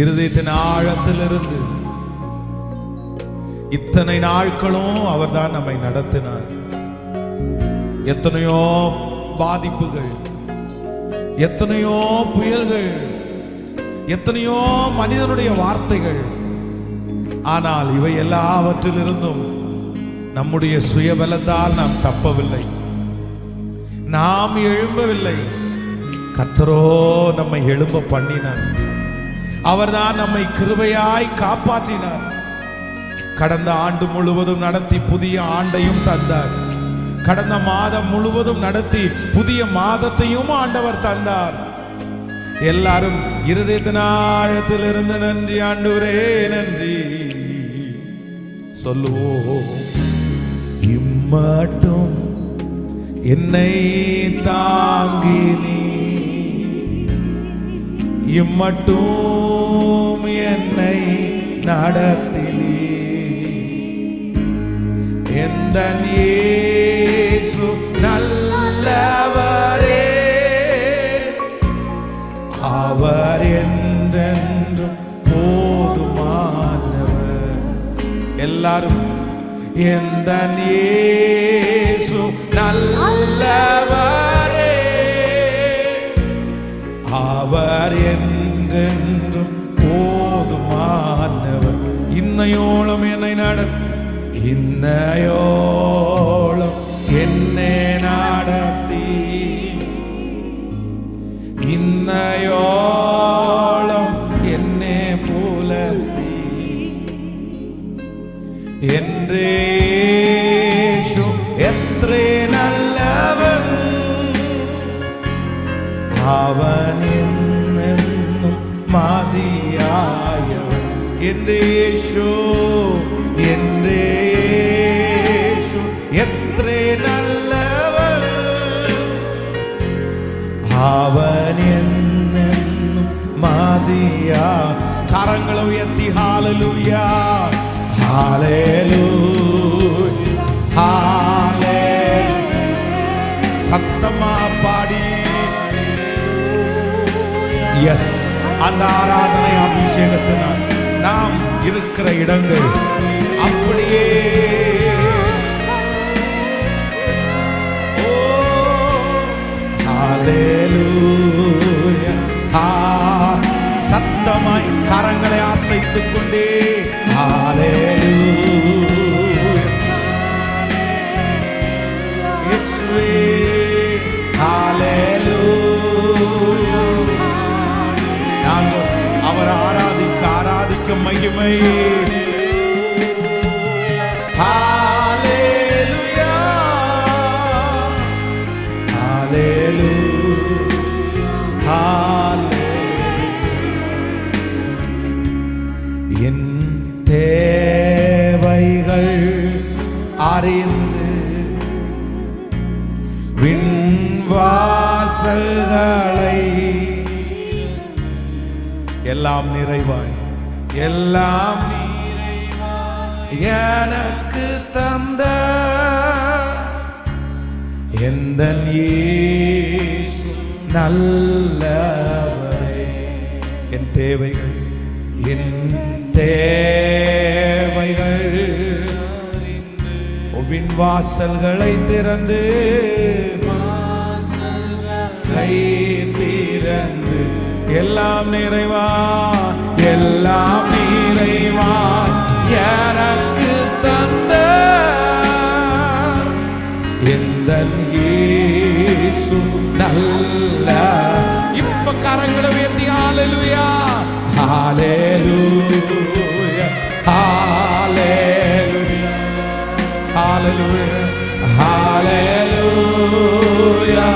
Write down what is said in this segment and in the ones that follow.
இருதயத்தின் ஆழத்திலிருந்து இத்தனை நாட்களும் அவர்தான் நம்மை நடத்தினார். எத்தனையோ பாதிப்புகள், எத்தனையோ புயல்கள், எத்தனையோ மனிதனுடைய வார்த்தைகள். ஆனால் இவை எல்லாவற்றிலிருந்தும் நம்முடைய சுயபலத்தால் நாம் தப்பவில்லை, நாம் எழும்பவில்லை. கர்த்தரோ நம்மை எழும்ப பண்ணினார். அவர்தான் நம்மை கிருபையாய் காப்பாற்றினார். கடந்த ஆண்டு முழுவதும் நடத்தி புதிய ஆண்டையும் தந்தார். கடந்த மாதம் முழுவதும் நடத்தி புதிய மாதத்தையும் ஆண்டவர் தந்தார். எல்லாரும் இருதயத்தின் ஆழத்திலிருந்து நன்றி ஆண்டவரே நன்றி சொல்லுவோம். இம்மட்டும் என்னை தாங்கினி, இம்மட்டும் என்னை நடத்தினி. எந்தன் இயேசு நல்லவரே, அவர் என்றென்றும் போதுமானவர். எல்லாரும் எந்தன் இயேசு நல்லவரே, அவர் என்றென்றும் போதுமானவர். இன்னையோളം என்னை நடத்தி, இன்னையோളം என்னை நடத்தி, இன்னையோളം என்னை புலத்தி. என்றே இயேசு எത്രേ நல்லவன், அவன் എന്നും മതിയായവൻ. എൻ്റെ യേശു, എൻ്റെ യേശു എത്രേ நல்லவன், അവൻ എന്നും മതിയാ. കരങ്ങൾ ഉയർത്തി ഹല്ലേലൂയ, ഹല്ലേലൂയ, ഹല്ലേലൂയ. சத்தமா பாடி எஸ், அந்த ஆராதனை அபிஷேகத்தினால் நாம் இருக்கிற இடங்கள் அப்படியே ஹல்லேலூயா. சத்தமாய் கரங்களை அசைத்துக் கொண்டே ஹல்லேலூயா இயேசுவே, ஹல்லேலூயா. நாங்கள் அவர் ஆராதிக்க ஆராதிக்க மகிமை. ஹல்லேலூயா, ஹல்லேலூயா, ஹல்லேலூயா. என் தேவைகள் அறிந்து விண்வாசல்களை எல்லாம் நிறைவாய், எல்லாம் எனக்கு தந்த எந்தன் இயேசு நல்லவரே. என் தேவைகள், என் தேவைகள் விண்வாசல்களை திறந்து, திறந்து எல்லாம் நிறைவா, எல்லாம் நிறைவா எனக்கு தந்த எந்தன் இயேசு நல்ல. இப்ப கரங்களை உயர்த்தி ஹல்லேலூயா, ஹல்லேலூயா, ஹல்லேலூயா, ஹல்லேலூயா, ஹல்லேலூயா.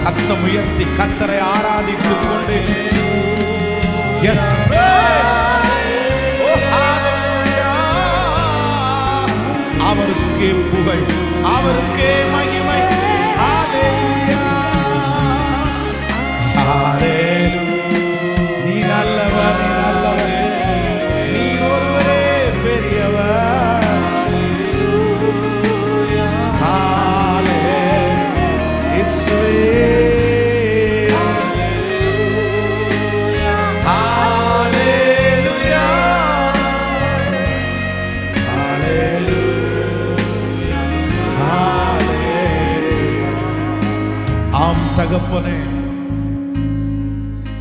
சத்தம் உயர்த்தி கர்த்தரை ஆராதித்துக் கொண்டு எஸ், அவருக்கே புகழ், அவருக்கே மகிமை. ஹல்லேலூயா, ஹல்லேலூயா. நீ நல்லவர், நீ நல்லவர், நீ ஒருவரே பெரியவர். ஹல்லேலூயா இயேசுவே,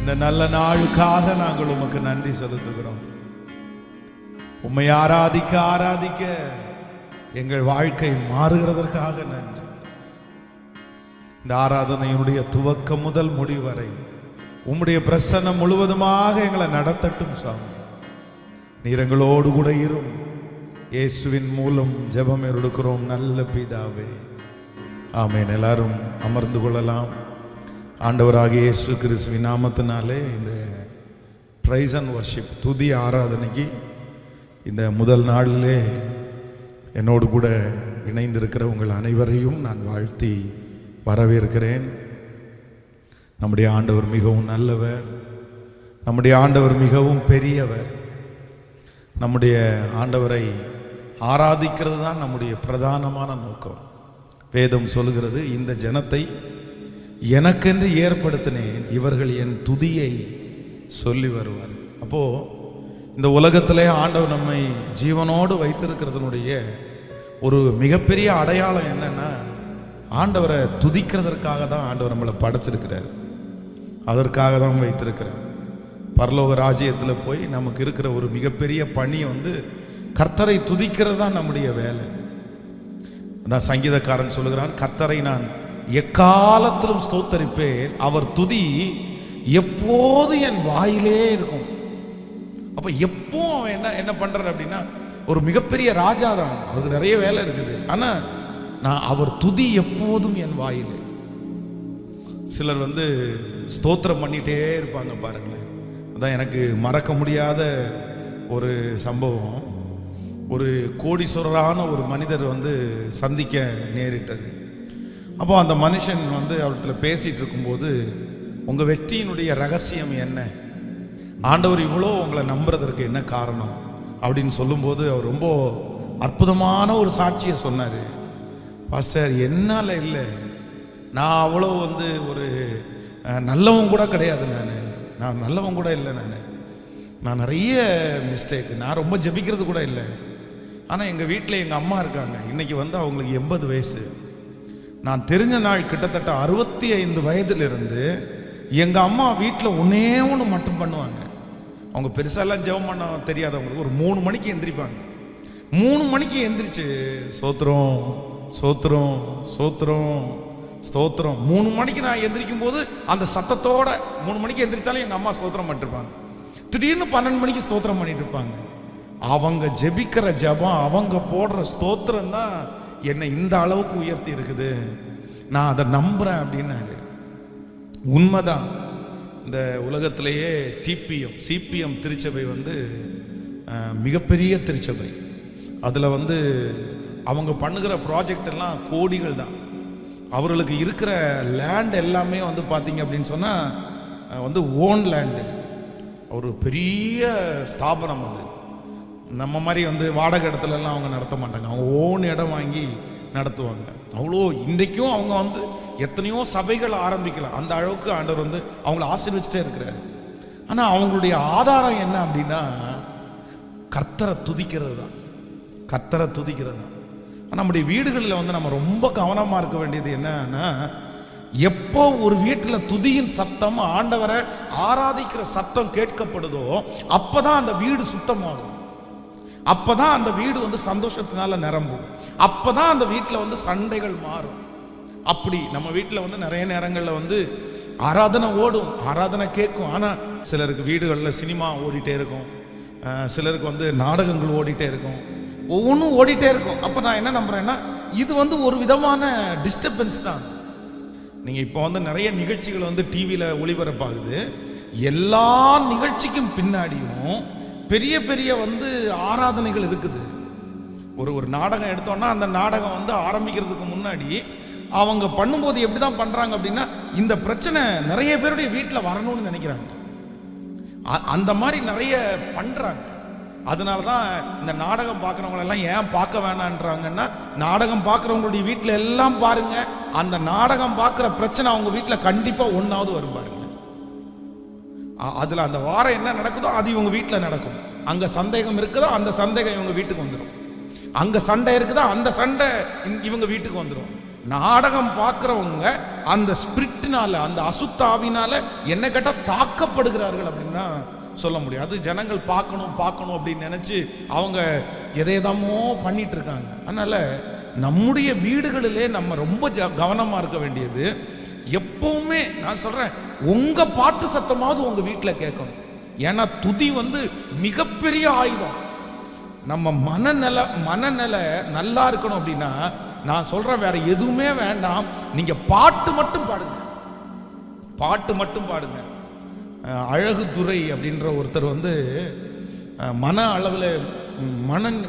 இந்த நல்ல நாளுக்காக நாங்கள் உமக்கு நன்றி செலுத்துகிறோம். உம்மை ஆராதிக்க ஆராதிக்க எங்கள் வாழ்க்கை மாறுகிறதற்காக நன்றி. இந்த ஆராதனையினுடைய துவக்கம் முதல் முடிவு வரை உம்முடைய பிரசன்னம் முழுவதுமாக எங்களை நடத்தட்டும் சாமி. நீர் எங்களோடு கூட இரும். இயேசுவின் மூலம் ஜெபம் எடுக்கிறோம் நல்ல பிதாவே, ஆமென். எல்லாரும் அமர்ந்து கொள்ளலாம். ஆண்டவராகிய இயேசு கிறிஸ்துவின் நாமத்தினாலே இந்த பிரைஸ் அண்ட் வர்ஷிப் துதி ஆராதனைக்கு இந்த முதல் நாளிலே என்னோடு கூட இணைந்திருக்கிற உங்கள் அனைவரையும் நான் வாழ்த்தி வரவேற்கிறேன். நம்முடைய ஆண்டவர் மிகவும் நல்லவர். நம்முடைய ஆண்டவர் மிகவும் பெரியவர். நம்முடைய ஆண்டவரை ஆராதிக்கிறது தான் நம்முடைய பிரதானமான நோக்கம். வேதம் சொல்லுகிறது, இந்த ஜனத்தை எனக்கென்று ஏற்படுத்தினேன், இவர்கள் என் துதியை சொல்லி வருவார். அப்போ இந்த உலகத்திலே ஆண்டவர் நம்மை ஜீவனோடு வைத்திருக்கிறதுனுடைய ஒரு மிகப்பெரிய அடையாளம் என்னன்னா, ஆண்டவரை துதிக்கிறதற்காக தான் ஆண்டவர் நம்மளை படைச்சிருக்கிறார். அதற்காக தான் வைத்திருக்கிறார். பரலோக ராஜ்யத்தில் போய் நமக்கு இருக்கிற ஒரு மிகப்பெரிய பணி கர்த்தரை துதிக்கிறது தான் நம்முடைய வேலை. அதான் சங்கீதக்காரன் சொல்லுகிறான், கர்த்தரை நான் எக்காலத்திலும் ஸ்தோத்தரிப்பேன், அவர் துதி எப்போது என் வாயிலே இருக்கும். அப்போ எப்போ அவன் என்ன பண்றாரு அப்படின்னா, ஒரு மிகப்பெரிய ராஜா தான், அவருக்கு நிறைய வேலை இருக்குது. ஆனால் நான் அவர் துதி எப்போதும் என் வாயிலே. சிலர் ஸ்தோத்திரம் பண்ணிகிட்டே இருப்பாங்க பாருங்களேன். அதான் எனக்கு மறக்க முடியாத ஒரு சம்பவம். ஒரு கோடீஸ்வரரான ஒரு மனிதர் சந்திக்க நேரிட்டது. அப்போ அந்த மனுஷன் அவர்கிட்ட பேசிகிட்டு இருக்கும்போது, உங்கள் வெற்றியினுடைய ரகசியம் என்ன, ஆண்டவர் இவ்வளோ உங்களை நம்புறதற்கு என்ன காரணம் அப்படின்னு சொல்லும்போது அவர் ரொம்ப அற்புதமான ஒரு சாட்சியை சொன்னார். பாஸ்டர், என்னால் இல்லை, நான் அவ்வளோ ஒரு நல்லவன் கூட கிடையாது, நான் நல்லவன் கூட இல்லை, நான் நிறைய மிஸ்டேக், நான் ரொம்ப ஜெபிக்கிறது கூட இல்லை. ஆனால் எங்கள் வீட்டில் எங்கள் அம்மா இருக்காங்க, இன்றைக்கி அவங்களுக்கு 80 வயசு. நான் தெரிஞ்ச நாள் கிட்டத்தட்ட 65 வயதிலிருந்து எங்கள் அம்மா வீட்டில் ஒன்று மட்டும் பண்ணுவாங்க. அவங்க பெருசாலாம் ஜெபம் பண்ண தெரியாதவங்களுக்கு ஒரு 3 மணிக்கு எந்திரிப்பாங்க. 3 மணிக்கு எந்திரிச்சு சோத்திரம் சோத்திரம் சோத்திரம் ஸ்தோத்திரம். 3 மணிக்கு நான் எந்திரிக்கும் போது அந்த சத்தத்தோட 3 மணிக்கு எந்திரிச்சாலும் எங்கள் அம்மா ஸ்தோத்திரம் பண்ணிருப்பாங்க. திடீர்னு 12 மணிக்கு ஸ்தோத்திரம் பண்ணிட்டு இருப்பாங்க. அவங்க ஜெபிக்கிற ஜெபம், அவங்க போடுற ஸ்தோத்திரம் தான் என்னை இந்த அளவுக்கு உயர்த்தி இருக்குது, நான் அதை நம்புறேன் அப்படின்னாரு. உண்மைதான். இந்த உலகத்திலேயே சிபிஎம் திருச்சபை மிகப்பெரிய திருச்சபை. அதில் அவங்க பண்ணுகிற ப்ராஜெக்ட் எல்லாம் கோடிகள் தான். அவர்களுக்கு இருக்கிற லேண்ட் எல்லாமே பார்த்தீங்க அப்படின்னு சொன்னால் ஓன் லேண்டு. ஒரு பெரிய ஸ்தாபனம். அது நம்ம மாதிரி வாடகை இடத்துலலாம் அவங்க நடத்த மாட்டாங்க. அவங்க ஓன் இடம் வாங்கி நடத்துவாங்க. அவ்வளோ இன்றைக்கும் அவங்க எத்தனையோ சபைகள் ஆரம்பிக்கலாம். அந்த அளவுக்கு ஆண்டவர் அவங்கள ஆசீர்வச்சிட்டே இருக்கிறாரு. ஆனால் அவங்களுடைய ஆதாரம் என்ன அப்படின்னா, கர்த்தரை துதிக்கிறது தான். கர்த்தரை துதிக்கிறது தான். நம்முடைய வீடுகளில் நம்ம ரொம்ப கவனமாக இருக்க வேண்டியது என்னன்னா, எப்போ ஒரு வீட்டில் துதியின் சத்தம், ஆண்டவரை ஆராதிக்கிற சத்தம் கேட்கப்படுதோ அப்போதான் அந்த வீடு சுத்தமாகும். அப்போதான் அந்த வீடு சந்தோஷத்தினால நிரம்பும். அப்போதான் அந்த வீட்டில் சண்டைகள் மாறும். அப்படி நம்ம வீட்டில் நிறைய நேரங்களில் ஆராதனை ஓடும், ஆராதனை கேட்கும். ஆனால் சிலருக்கு வீடுகளில் சினிமா ஓடிட்டே இருக்கும், சிலருக்கு நாடகங்கள் ஓடிட்டே இருக்கும், ஒவ்வொன்றும் ஓடிட்டே இருக்கும். அப்போ நான் என்ன நம்புறேன்னா, இது ஒரு விதமான டிஸ்டர்பன்ஸ் தான். நீங்கள் இப்போ நிறைய நிகழ்ச்சிகள் டிவியில் ஒளிபரப்பாகுது. எல்லா நிகழ்ச்சிக்கும் பின்னாடியும் பெரிய பெரிய ஆராதனைகள் இருக்குது. ஒரு நாடகம் எடுத்தோம்னா அந்த நாடகம் ஆரம்பிக்கிறதுக்கு முன்னாடி அவங்க பண்ணும்போது எப்படி தான் பண்ணுறாங்க அப்படின்னா, இந்த பிரச்சனை நிறைய பேருடைய வீட்டில் வரணும்னு நினைக்கிறாங்க. அந்த மாதிரி நிறைய பண்ணுறாங்க. அதனால தான் இந்த நாடகம் பார்க்குறவங்களெல்லாம் ஏன் பார்க்க வேணான்றாங்கன்னா, நாடகம் பார்க்குறவங்களுடைய வீட்டில் எல்லாம் பாருங்க, அந்த நாடகம் பார்க்குற பிரச்சனை அவங்க வீட்டில் கண்டிப்பாக ஒன்றாவது வரும் பாருங்க. அதில் அந்த வாரம் என்ன நடக்குதோ அது இவங்க வீட்டில் நடக்கும். அங்கே சந்தேகம் இருக்குதோ அந்த சந்தேகம் இவங்க வீட்டுக்கு வந்துடும். அங்கே சண்டை இருக்குதோ அந்த சண்டை இவங்க வீட்டுக்கு வந்துடும். நாடகம் பார்க்குறவங்க அந்த ஸ்பிரிட் ஸ்பிரிட்னால, அந்த அசுத்தாவினால என்ன கேட்டா தாக்கப்படுகிறார்கள் அப்படின்னு தான் சொல்ல முடியும். அது ஜனங்கள் பார்க்கணும் பார்க்கணும் அப்படின்னு நினைச்சு அவங்க எதையதாமோ பண்ணிட்டு இருக்காங்க. அதனால நம்முடைய வீடுகளிலே நம்ம ரொம்ப கவனமா இருக்க வேண்டியது, எப்பவுமே நான் சொல்றேன், உங்க பாட்டு சத்தமாவது உங்க வீட்டில் கேட்கணும். ஏன்னா துதி மிகப்பெரிய ஆயுதம். நம்ம மனநிலை நல்லா இருக்கணும் அப்படின்னா நான் சொல்றேன், வேற எதுவுமே வேண்டாம், நீங்க பாட்டு மட்டும் பாடுங்க, பாட்டு மட்டும் பாடுங்க. அழகு துரை அப்படின்ற ஒருத்தர் மன அளவில்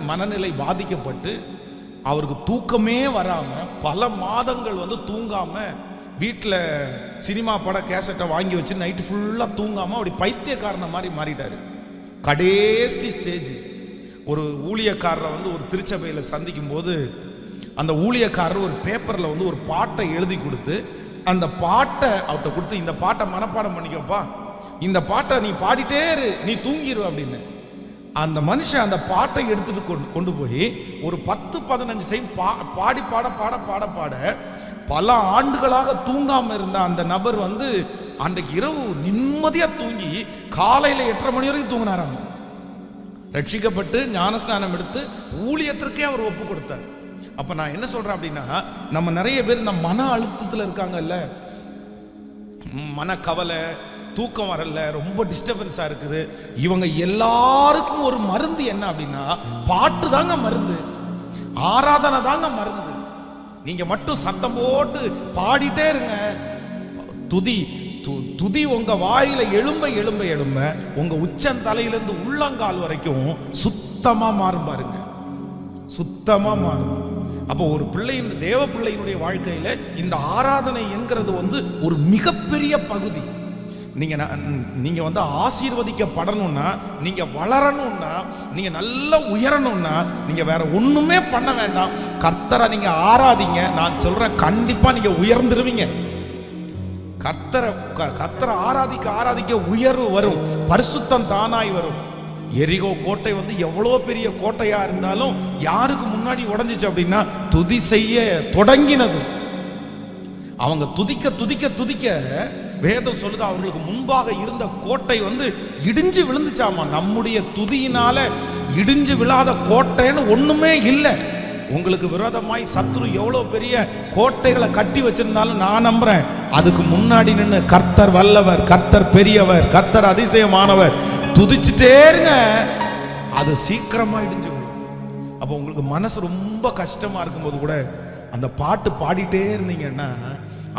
மனநிலை பாதிக்கப்பட்டு அவருக்கு தூக்கமே வராமல் பல மாதங்கள் தூங்காம வீட்டில் சினிமா பட கேசட்டை வாங்கி வச்சு நைட்டு ஃபுல்லாக தூங்காமல் அப்படி பைத்தியக்காரனை மாதிரி மாறிட்டார். கடைசி ஸ்டேஜ் ஒரு ஊழியக்காரரை ஒரு திருச்சபையில் சந்திக்கும் போது அந்த ஊழியக்காரர் ஒரு பேப்பரில் ஒரு பாட்டை எழுதி கொடுத்து அந்த பாட்டை அவர்கிட்ட கொடுத்து, இந்த பாட்டை மனப்பாடம் பண்ணிக்கப்பா, இந்த பாட்டை நீ பாடிட்டே இரு, நீ தூங்கிடு அப்படின்னு. அந்த மனுஷன் அந்த பாட்டை எடுத்துட்டு கொண்டு போய் ஒரு 10-15 டைம் பாடி பாட பாட பாட பாட பல ஆண்டுகளாக தூங்காம இருந்த அந்த நபர் அன்றைக்கு இரவு நிம்மதியா தூங்கி காலையில 8:30 மணி வரைக்கும் தூங்கினாராம். ரட்சிக்கப்பட்டு ஞானஸ்நானம் எடுத்து ஊழியத்திற்கே அவர் ஒப்பு கொடுத்தார். அப்ப நான் என்ன சொல்றேன் அப்படின்னா, நம்ம நிறைய பேர் இந்த மன அழுத்தத்தில் இருக்காங்கல்ல, மனக்கவலை, தூக்கம் வரல, ரொம்ப டிஸ்டர்பன்ஸா இருக்குது. இவங்க எல்லாருக்கும் ஒரு மருந்து என்ன அப்படின்னா, பாட்டு தாங்க மருந்து, ஆராதனை தாங்க மருந்து. நீங்க மட்டும் சத்தம் போட்டு பாடிட்டே இருங்க. துதி உங்க வாயில எழும்ப எழும்ப எழும்ப உங்க உச்சந்தலையிலிருந்து உள்ளங்கால் வரைக்கும் சுத்தமா மாறும் பாருங்க, சுத்தமா மாறும். அப்போ ஒரு பிள்ளையின், தேவ பிள்ளையினுடைய வாழ்க்கையில இந்த ஆராதனை என்கிறது ஒரு மிகப்பெரிய பகுதி. நீங்க ஆசீர்வதிக்கப்படணும்னா, நீங்க வளரணும்னா, நீங்க நல்லா உயரணும்னா, நீங்க வேற ஒண்ணுமே பண்ண வேண்டாம், கர்த்தரை நீங்க ஆராதிங்க. நான் சொல்றேன், கண்டிப்பா நீங்க உயர்ந்துருவீங்க. கர்த்தரை ஆராதிக்க ஆராதிக்க உயர்வு வரும், பரிசுத்தம் தானாய் வரும். எரிகோ கோட்டை எவ்வளோ பெரிய கோட்டையா இருந்தாலும் யாருக்கு முன்னாடி உடைஞ்சிச்சு அப்படின்னா, துதி செய்ய தொடங்கினது. அவங்க துதிக்க துதிக்க துதிக்க வேதம் சொல்லுது, அவர்களுக்கு முன்பாக இருந்த கோட்டை இடிஞ்சு விழுந்துச்சாமா. நம்முடைய துதியினால இடிஞ்சு விழாத கோட்டைன்னு ஒண்ணுமே இல்லை. உங்களுக்கு விரோதமாய் சத்துரு எவ்வளோ பெரிய கோட்டைகளை கட்டி வச்சிருந்தாலும் நான் நம்புறேன், அதுக்கு முன்னாடி நின்று கர்த்தர் வல்லவர், கர்த்தர் பெரியவர், கர்த்தர் அதிசயமானவர், துதிச்சுட்டே இருங்க, அது சீக்கிரமா இடிஞ்சு விடும். அப்போ உங்களுக்கு மனசு ரொம்ப கஷ்டமா இருக்கும்போது கூட அந்த பாட்டு பாடிட்டே இருந்தீங்கன்னா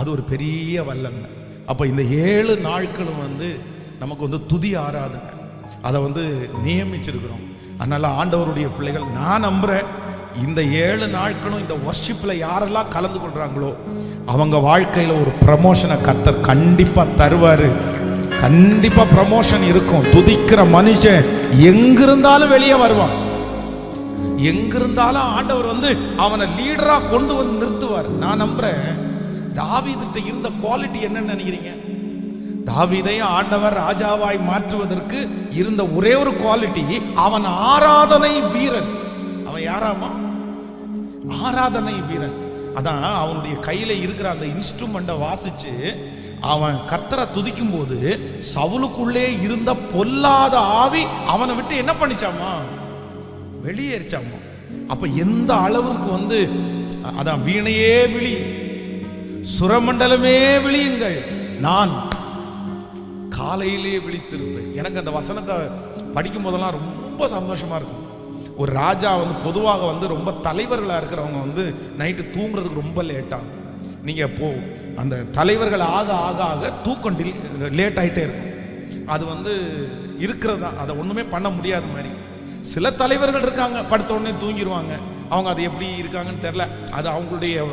அது ஒரு பெரிய வல்லமை. அப்போ இந்த 7 நாட்களும் நமக்கு துதி ஆராதனை, அதை நியமிச்சிருக்கிறோம். அதனால ஆண்டவருடைய பிள்ளைகள், நான் நம்புறேன், இந்த 7 நாட்களும் இந்த வர்ஷிப்ல யாரெல்லாம் கலந்து கொள்றாங்களோ அவங்க வாழ்க்கையில ஒரு ப்ரமோஷனை கர்த்தர் கண்டிப்பா தருவாரு. கண்டிப்பா ப்ரமோஷன் இருக்கும். துதிக்கிற மனுஷன் எங்கிருந்தாலும் வெளியே வருவான். எங்கிருந்தாலும் ஆண்டவர் அவனை லீடரா கொண்டு நிறுத்துவார். நான் நம்புறேன், தாவீதுகிட்ட இருந்த குவாலிட்டி என்னன்னு நினைக்கிறீங்க? தாவீதையும் ஆண்டவர் ராஜாவாய் மாற்றுவதற்கு இருந்த ஒரே ஒரு குவாலிட்டி, அவன் ஆராதனை வீரன். அவன் யாராமா? ஆராதனை வீரன். அதான் அவனுடைய கையில இருக்கிற அந்த இன்ஸ்ட்ருமெண்ட்டை வாசிச்சு அவன் கர்த்தரை துதிக்கும் போது சவுலுக்குள்ளே இருந்த பொல்லாத ஆவி அவனை விட்டு என்ன பண்ணிச்சாமா? வெளியேறிச்சாமா. அப்ப எந்த அளவுக்கு அதான் வீணையே விழி, சுரமண்டலமே விழியுங்கள், நான் காலையிலே விழித்திருப்பேன். எனக்கு அந்த வசனத்தை படிக்கும் போதெல்லாம் ரொம்ப சந்தோஷமா இருக்கும். ஒரு ராஜா பொதுவாக ரொம்ப தலைவர்களாக இருக்கிறவங்க நைட்டு தூங்குறதுக்கு ரொம்ப லேட்டாகும். நீங்கள் அந்த தலைவர்கள் ஆக ஆக ஆக தூக்கம் லேட் ஆகிட்டே இருக்கும். அது இருக்கிறது தான், அதை ஒன்றுமே பண்ண முடியாத மாதிரி. சில தலைவர்கள் இருக்காங்க, படுத்த உடனே தூங்கிடுவாங்க. அவங்க அது எப்படி இருக்காங்கன்னு தெரில, அது அவங்களுடைய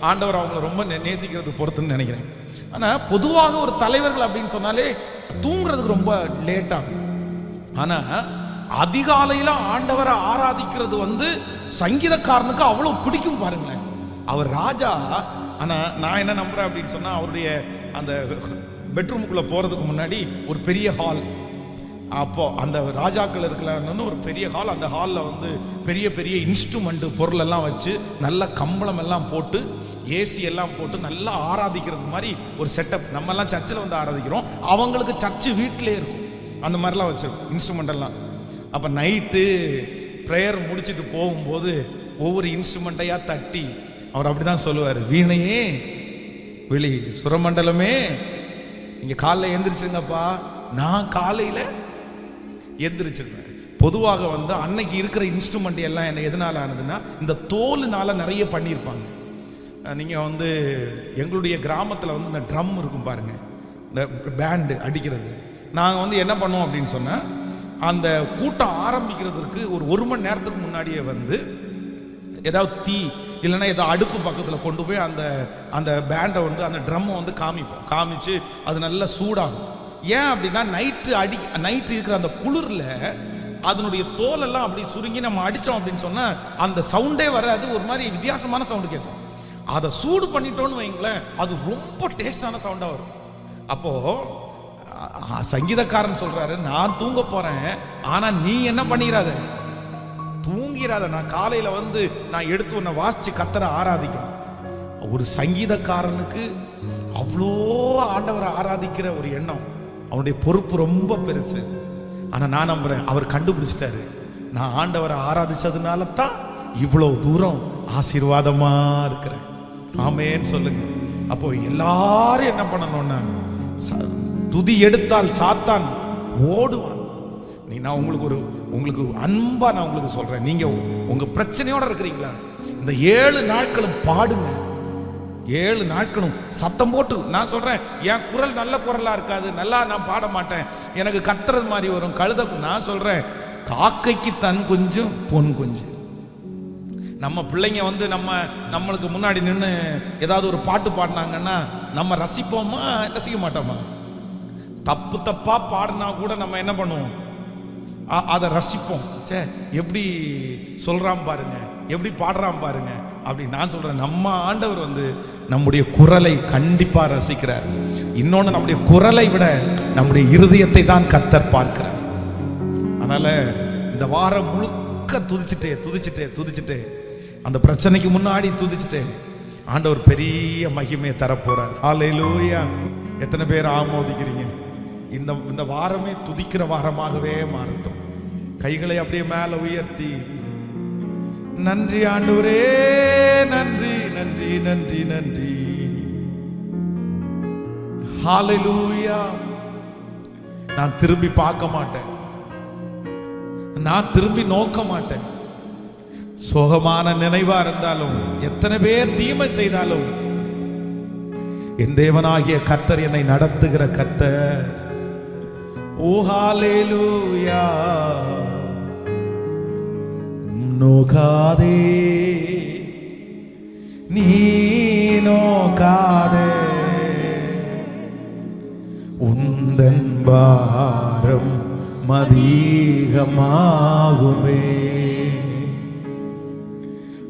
ஆண்டவர் அவங்கள ரொம்ப நேசிக்கிறது பொறுத்துன்னு நினைக்கிறேன். ஆனால் பொதுவாக ஒரு தலைவர்கள் அப்படின்னு சொன்னாலே தூங்குறதுக்கு ரொம்ப லேட் ஆகும். ஆனால் அதிகாலையில் ஆண்டவரை ஆராதிக்கிறது சங்கீதக்காரனுக்கு அவ்வளோ பிடிக்கும் பாருங்களேன். அவர் ராஜா. ஆனால் நான் என்ன நம்புறேன் அப்படின்னு சொன்னால், அவருடைய அந்த பெட்ரூமுக்குள்ளே போகிறதுக்கு முன்னாடி ஒரு பெரிய ஹால், அப்போ அந்த ராஜாக்கள் இருக்கலாம்னு ஒரு பெரிய ஹால், அந்த ஹாலில் வந்து பெரிய பெரிய இன்ஸ்ட்ருமெண்ட் பொருள் எல்லாம் வச்சு நல்ல கம்பளம் எல்லாம் போட்டு ஏசி எல்லாம் போட்டு நல்லா ஆராதிக்கிறது மாதிரி ஒரு செட்டப். நம்மெல்லாம் சர்ச்சில் வந்து ஆராதிக்கிறோம், அவங்களுக்கு சர்ச்சு வீட்டிலே இருக்கும், அந்த மாதிரிலாம் வச்சிருக்கும் இன்ஸ்ட்ருமெண்ட் எல்லாம். அப்போ நைட்டு ப்ரேயர் முடிச்சுட்டு போகும்போது ஒவ்வொரு இன்ஸ்ட்ருமெண்ட்டையாக தட்டி அவர் அப்படி தான் சொல்லுவார், வீணையே விழி, சுரமண்டலமே நீங்கள் காலைல எந்திரிச்சிருங்கப்பா. நான் காலையில் எந்திரிச்சிருவேன். பொதுவாக வந்து அன்னைக்கு இருக்கிற இன்ஸ்ட்ருமெண்ட் எல்லாம் என்ன எதனால் ஆனதுன்னா இந்த தோலுனால நிறைய பண்ணியிருப்பாங்க. நீங்கள் வந்து எங்களுடைய கிராமத்தில் வந்து இந்த ட்ரம் இருக்கும் பாருங்கள், இந்த பேண்டு அடிக்கிறது. நாங்கள் வந்து என்ன பண்ணுவோம் அப்படின்னு சொன்னால், அந்த கூட்டம் ஆரம்பிக்கிறதுக்கு ஒரு மணி நேரத்துக்கு முன்னாடியே வந்து ஏதாவது தீ இல்லைன்னா ஏதோ அடுப்பு பக்கத்தில் கொண்டு போய் அந்த அந்த பேண்டை வந்து அந்த ட்ரம்மை வந்து காமிச்சு அது நல்லா சூடாகும். ஏன் அப்படின்னா நைட்டு இருக்கிற அந்த குளிரில் அதனுடைய தோலெல்லாம் அப்படி சுருங்கி நம்ம அடித்தோம் அப்படின்னு சொன்னால் அந்த சவுண்டே வராது, ஒரு மாதிரி வித்தியாசமான சவுண்டு கேட்கும். அதை சூடு பண்ணிட்டோன்னு வைங்களேன், அது ரொம்ப டேஸ்டான சவுண்டாக வரும். அப்போது சங்கீதக்காரன் சொல்கிறாரு, நான் தூங்க போகிறேன், ஆனால் நீ என்ன பண்ணிடாத, தூங்கிறாத. நான் காலையில் வந்து நான் எடுத்து உன்னை வாசித்து கத்தரை ஆராதிக்கணும். ஒரு சங்கீதக்காரனுக்கு அவ்வளோ ஆண்டவரை ஆராதிக்கிற ஒரு எண்ணம், அவனுடைய பொறுப்பு ரொம்ப பெருசு. ஆனால் நான் நம்புறேன் அவர் கண்டுபிடிச்சிட்டாரு, நான் ஆண்டவரை ஆராதிச்சதுனால தான் இவ்வளோ தூரம் ஆசீர்வாதமா இருக்கிறேன். ஆமேன்னு சொல்லுங்க. அப்போ எல்லாரும் என்ன பண்ணணும்னா, துதி எடுத்தால் சாத்தான் ஓடுவான். நான் உங்களுக்கு அன்பா நான் உங்களுக்கு சொல்றேன், நீங்க உங்க பிரச்சனையோட இருக்கிறீங்களா, இந்த 7 நாட்களும் பாடுங்க. 7 நாட்களும் சத்தம் போட்டு. நான் சொல்றேன், என் குரல் நல்ல குரலா இருக்காது, நல்லா நான் பாட மாட்டேன், எனக்கு கத்துறது மாதிரி வரும், கழுத. நான் சொல்றேன், காக்கைக்கு தன் குஞ்சு பொன் குஞ்சு. நம்ம பிள்ளைங்க வந்து நம்மளுக்கு முன்னாடி நின்று ஏதாவது ஒரு பாட்டு பாடினாங்கன்னா நம்ம ரசிப்போமா, ரசிக்க மாட்டோமா? தப்பா பாடினா கூட நம்ம என்ன பண்ணுவோம், அதை ரசிப்போம். சே, எப்படி சொல்றான் பாருங்க, எப்படி பாடுறான் பாருங்க அப்படி. நான் சொல்றேன், நம்ம ஆண்டவர் வந்து நம்முடைய குரலை கண்டிப்பா ரசிக்கிறார். இன்னொன்னு, நம்முடைய குரலை விட நம்முடைய இருதயத்தை தான் கர்த்தர் பார்க்கிறார். அதனால இந்த வாரம் முழுக்க துதிச்சுட்டே அந்த பிரச்சனைக்கு முன்னாடி துதிச்சுட்டே ஆண்டவர் பெரிய மகிமையை தரப்போறார். ஹல்லேலூயா. எத்தனை பேர் ஆமோதிக்கிறீங்க? இந்த வாரமே துதிக்கிற வாரமாகவே மாறட்டும். கைகளை அப்படியே மேல உயர்த்தி, நன்றி ஆண்டவரே, நன்றி நன்றி நன்றி நன்றி. ஹல்லேலூயா. நான் திரும்பி பார்க்க மாட்டேன், நான் திரும்பி நோக்க மாட்டேன். சோகமான நினைவா இருந்தாலும், எத்தனை பேர் தீமை செய்தாலும், என் தேவனாகிய கர்த்தர் என்னை நடத்துகிற கர்த்தர். ஓ ஹல்லேலூயா. நோகாதே, நீ நோகாதே, உந்தன் பாரம் மதிகமாகுமே.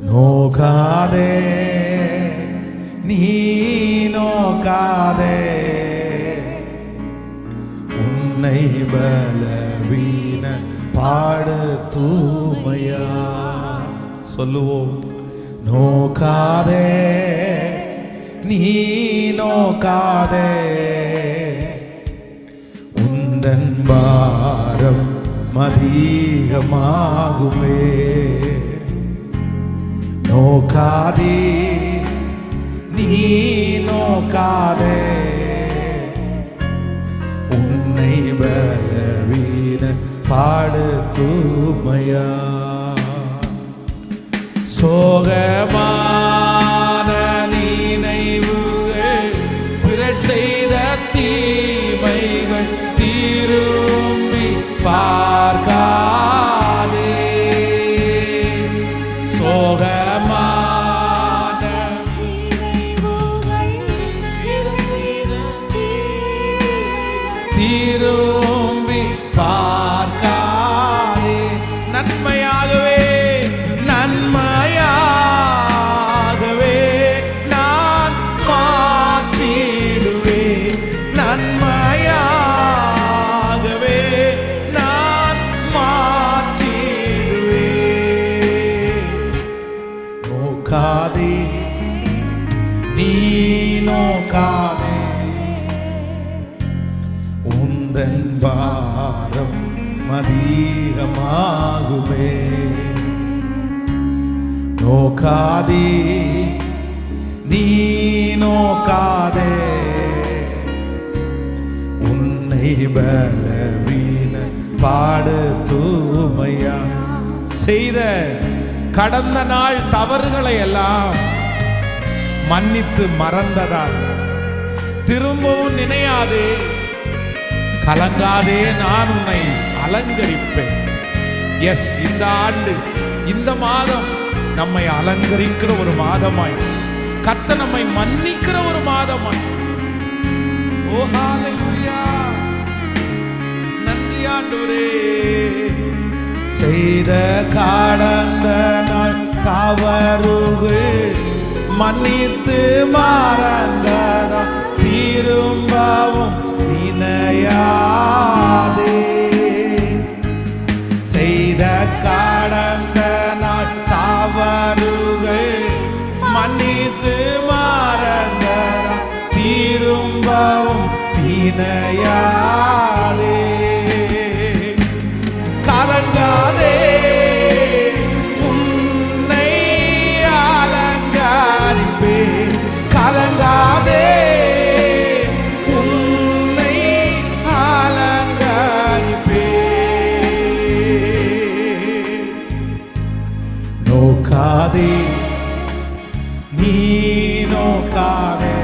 நோகாதே, நீ நோகாதே, உன்னை பலவீன பாடு தூமையா. சொல்லுவோம், நோகாதே, நீ நோகாதே, உந்தன் பாரம் மதிகமாகுமே. நோகாதே, நீ நோகாதே, உன்னை பலவீன பாடு தூமையா. சோகமான நினைவுகள், பிறர் செய்த தீமைகள் திரும்பி பார்க்காதே. சோகமான நினைவுகள், திரும்பி பார்க்காதே. நன்மையாகவே பாரம் அதிகமாகுமே. நோக்காதே நீ நோக்காதே, உன்னை பலவீன பாடு தூமையா செய்த கடந்த நாள் தவறுகளை எல்லாம் மன்னித்து மறந்ததால் திரும்பவும் நினையாதே, கலங்காதே, நான் உன்னை அலங்கரிப்பேன். எஸ், இந்த ஆண்டு இந்த மாதம் நம்மை அலங்கரிக்கிற ஒரு மாதமாய், கர்த்தர் நம்மை மன்னிக்கிற ஒரு மாதமாய். ஓ ஹalleluya, நன்றி ஆண்டவரே. செய்த கடந்த நாள் தவறுகள் மன்னித்து மறந்ததா திரும்பவும் நினையாதே. செய்த கடந்த நாள் தவறுகள் மன்னித்து மறந்ததா திரும்பவும் நினையாதே. கலங்காதே, உன்னை அலங்கரிப்பேன். கலங்காதே, உன்னை அலங்கரிப்பேன். நோக்காதே நீ நோக்காதே,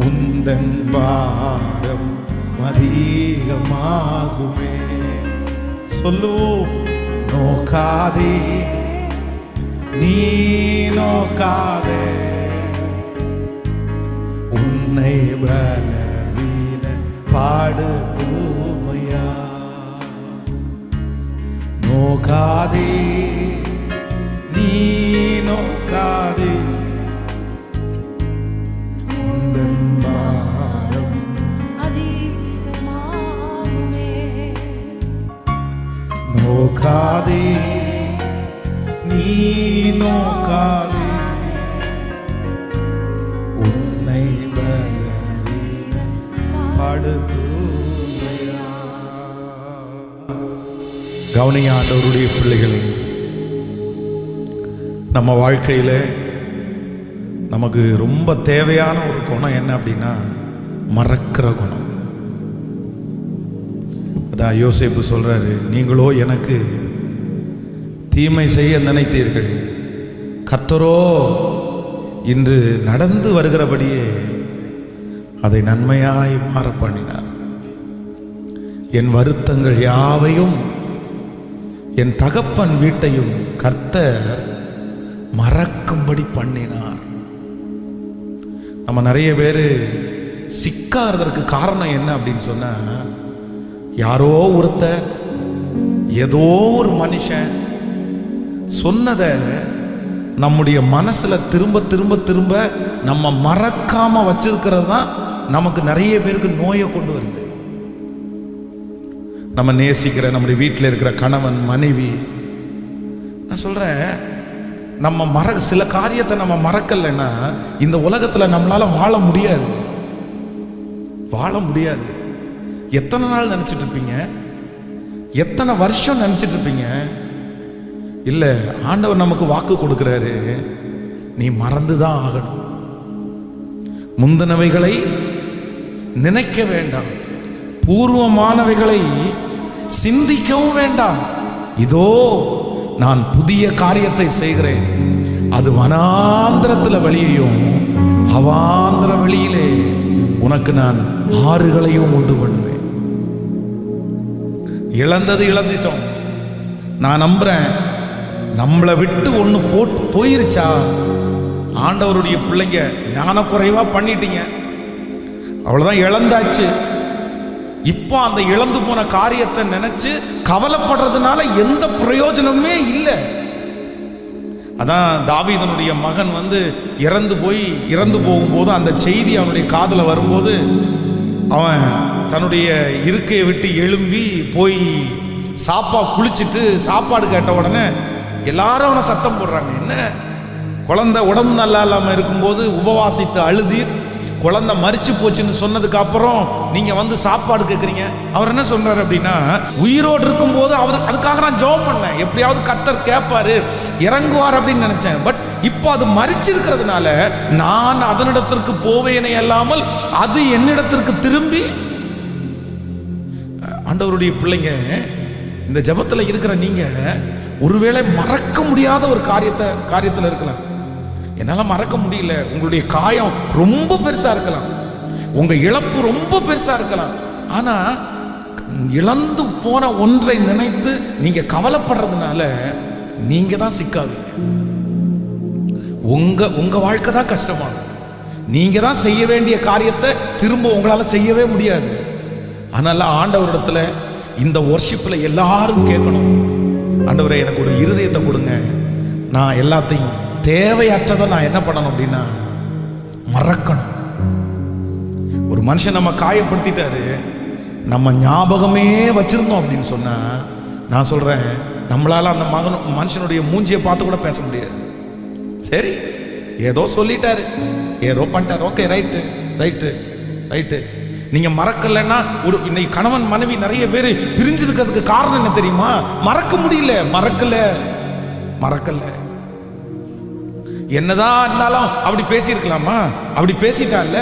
உந்தன் பாரம் அதிகமாகுமே. சொல்லுவோம், நோக்காதே நீ நோக்காதே, உன்னை பலவீன பாடு தூமையா. நோக்காதே நீ நோக்காதே, உந்தன் பாரம் அதிகமாகுமே. நோக்காதே நீ நோக்காதே, உன்னை பலவீன பாடு தூமையா. கவனிங்க ஆண்டவருடைய பிள்ளைகளே, நம்ம வாழ்க்கையில் நமக்கு ரொம்ப தேவையான ஒரு குணம் என்ன அப்படின்னா மறக்கிற குணம். அதான் யோசேப்பு சொல்றாரு, நீங்களோ எனக்கு தீமை செய்ய நினைத்தீர்கள், கர்த்தரோ இன்று நடந்து வருகிறபடியே அதை நன்மையாய் மாற பண்ணினார். என் வருத்தங்கள் யாவையும் என் தகப்பன் வீட்டையும் கர்த்தர் மறக்கும்படி பண்ணினார். நம்ம நிறைய பேர் சிக்காததற்கு காரணம் என்ன அப்படின்னு சொன்னா, யாரோ ஒருத்தர் ஏதோ ஒரு மனுஷன் சொன்னதை நம்முடைய மனசுல திரும்ப திரும்ப திரும்ப நம்ம மறக்காம வச்சிருக்கிறது தான் நமக்கு நிறைய பேருக்கு நோயை கொண்டு வருது. நம்ம நேசிக்கிற நம்முடைய வீட்டில் இருக்கிற கணவன் மனைவி, நான் சொல்றேன், நம்ம சில காரியத்தை நம்ம மறக்கலைன்னா இந்த உலகத்துல நம்மளால வாழ முடியாது. எத்தனை நாள் நினைச்சிட்டு இருப்பீங்க? எத்தனை வருஷம் நினைச்சிட்டு இருப்பீங்க? இல்ல, ஆண்டவர் நமக்கு வாக்கு கொடுக்கிறாரு, நீ மறந்துதான் ஆகணும். முந்தினவைகளை நினைக்க வேண்டாம், பூர்வமானவைகளை சிந்திக்கவும் வேண்டாம். இதோ நான் புதிய காரியத்தை செய்கிறேன், அது வனாந்திரத்தில் வழியையும் அவாந்திர வழியிலே உனக்கு நான் ஆறுகளையும் உண்டு பண்ணுவேன். இழந்தது இழந்துட்டோம். நான் நம்புறேன், நம்மளை விட்டு ஒன்று போயிருச்சா, ஆண்டவருடைய பிள்ளைங்க ஞானக்குறைவா பண்ணிட்டீங்க, அவ்வளவுதான், இழந்தாச்சு. இப்போ அந்த இழந்து போன காரியத்தை நினைச்சு கவலைப்படுறதுனால எந்த பிரயோஜனமே இல்லை. அதான் தாவீதனுடைய மகன் இறந்து போகும்போது அந்த செய்தி அவனுடைய காதுல வரும்போது அவன் தன்னுடைய இருக்கையை விட்டு எழும்பி போய் குளிச்சுட்டு சாப்பாடு கேட்ட உடனே எல்லாரும் அவனை சத்தம் போடுறாங்க. என்ன குழந்தை உடம்பு நல்லா இல்லாமல் இருக்கும்போது உபவாசித்து அழுதீர், குழந்தை மரிச்சு போச்சுன்னு சொன்னதுக்கு அப்புறம் நீங்க வந்து சாப்பாடு கேட்குறீங்க. அவர் என்ன சொல்றாரு அப்படின்னா, உயிரோடு இருக்கும்போது அவர் அதுக்காக நான் ஜெபம் பண்ணேன், எப்படியாவது கர்த்தர் கேட்பாரு இறங்குவார் அப்படின்னு நினைச்சேன். பட் இப்போ அது மரிச்சிருக்கிறதுனால நான் அதனிடத்திற்கு போவேனே அல்லாமல் அது என்னிடத்திற்கு திரும்பி. ஆண்டவருடைய பிள்ளைங்க, இந்த ஜெபத்தில் இருக்கிற நீங்க ஒருவேளை மறக்க முடியாத ஒரு காரியத்தில் இருக்கலாம். என்னால் மறக்க முடியல. உங்களுடைய காயம் ரொம்ப பெருசா இருக்கலாம், உங்க இழப்பு ரொம்ப பெருசா இருக்கலாம். ஆனா இழந்து போன ஒன்றை நினைத்து நீங்க கவலைப்படுறதுனால நீங்க தான் சிக்காவீங்க. உங்க வாழ்க்கை தான் கஷ்டமாகும். நீங்க தான் செய்ய வேண்டிய காரியத்தை திரும்ப உங்களால செய்யவே முடியாது. அதனால ஆண்டவரிடத்துல இந்த வொர்ஷிப்ல எல்லாரும் கேட்கணும், ஆண்டவரே எனக்கு ஒரு இருதயத்தை கொடுங்க, நான் எல்லாத்தையும் தேவையற்றதை நான் என்ன பண்ணணும் அப்படின்னா மறக்கணும். ஒரு மனுஷன் நம்ம காயப்படுத்திட்டாரு, நம்ம ஞாபகமே வச்சிருந்தோம் அப்படின்னு சொன்னா, நான் சொல்றேன், நம்மளால அந்த மனுஷனுடைய மூஞ்சியை பார்த்து கூட பேச முடியாது. சரி, ஏதோ சொல்லிட்டாரு, ஏதோ பண்ணிட்டாரு, ஓகே, ரைட்டு ரைட்டு ரைட்டு. நீங்க மறக்கலைன்னா, ஒரு இன்னைக்கு கணவன் மனைவி நிறைய பேர் பிரிஞ்சிருக்கிறதுக்கு காரணம் என்ன தெரியுமா? மறக்க முடியல, மறக்கல. என்னதான் இருந்தாலும் அப்படி பேசியிருக்கலாமா? அப்படி பேசிட்டான்ல,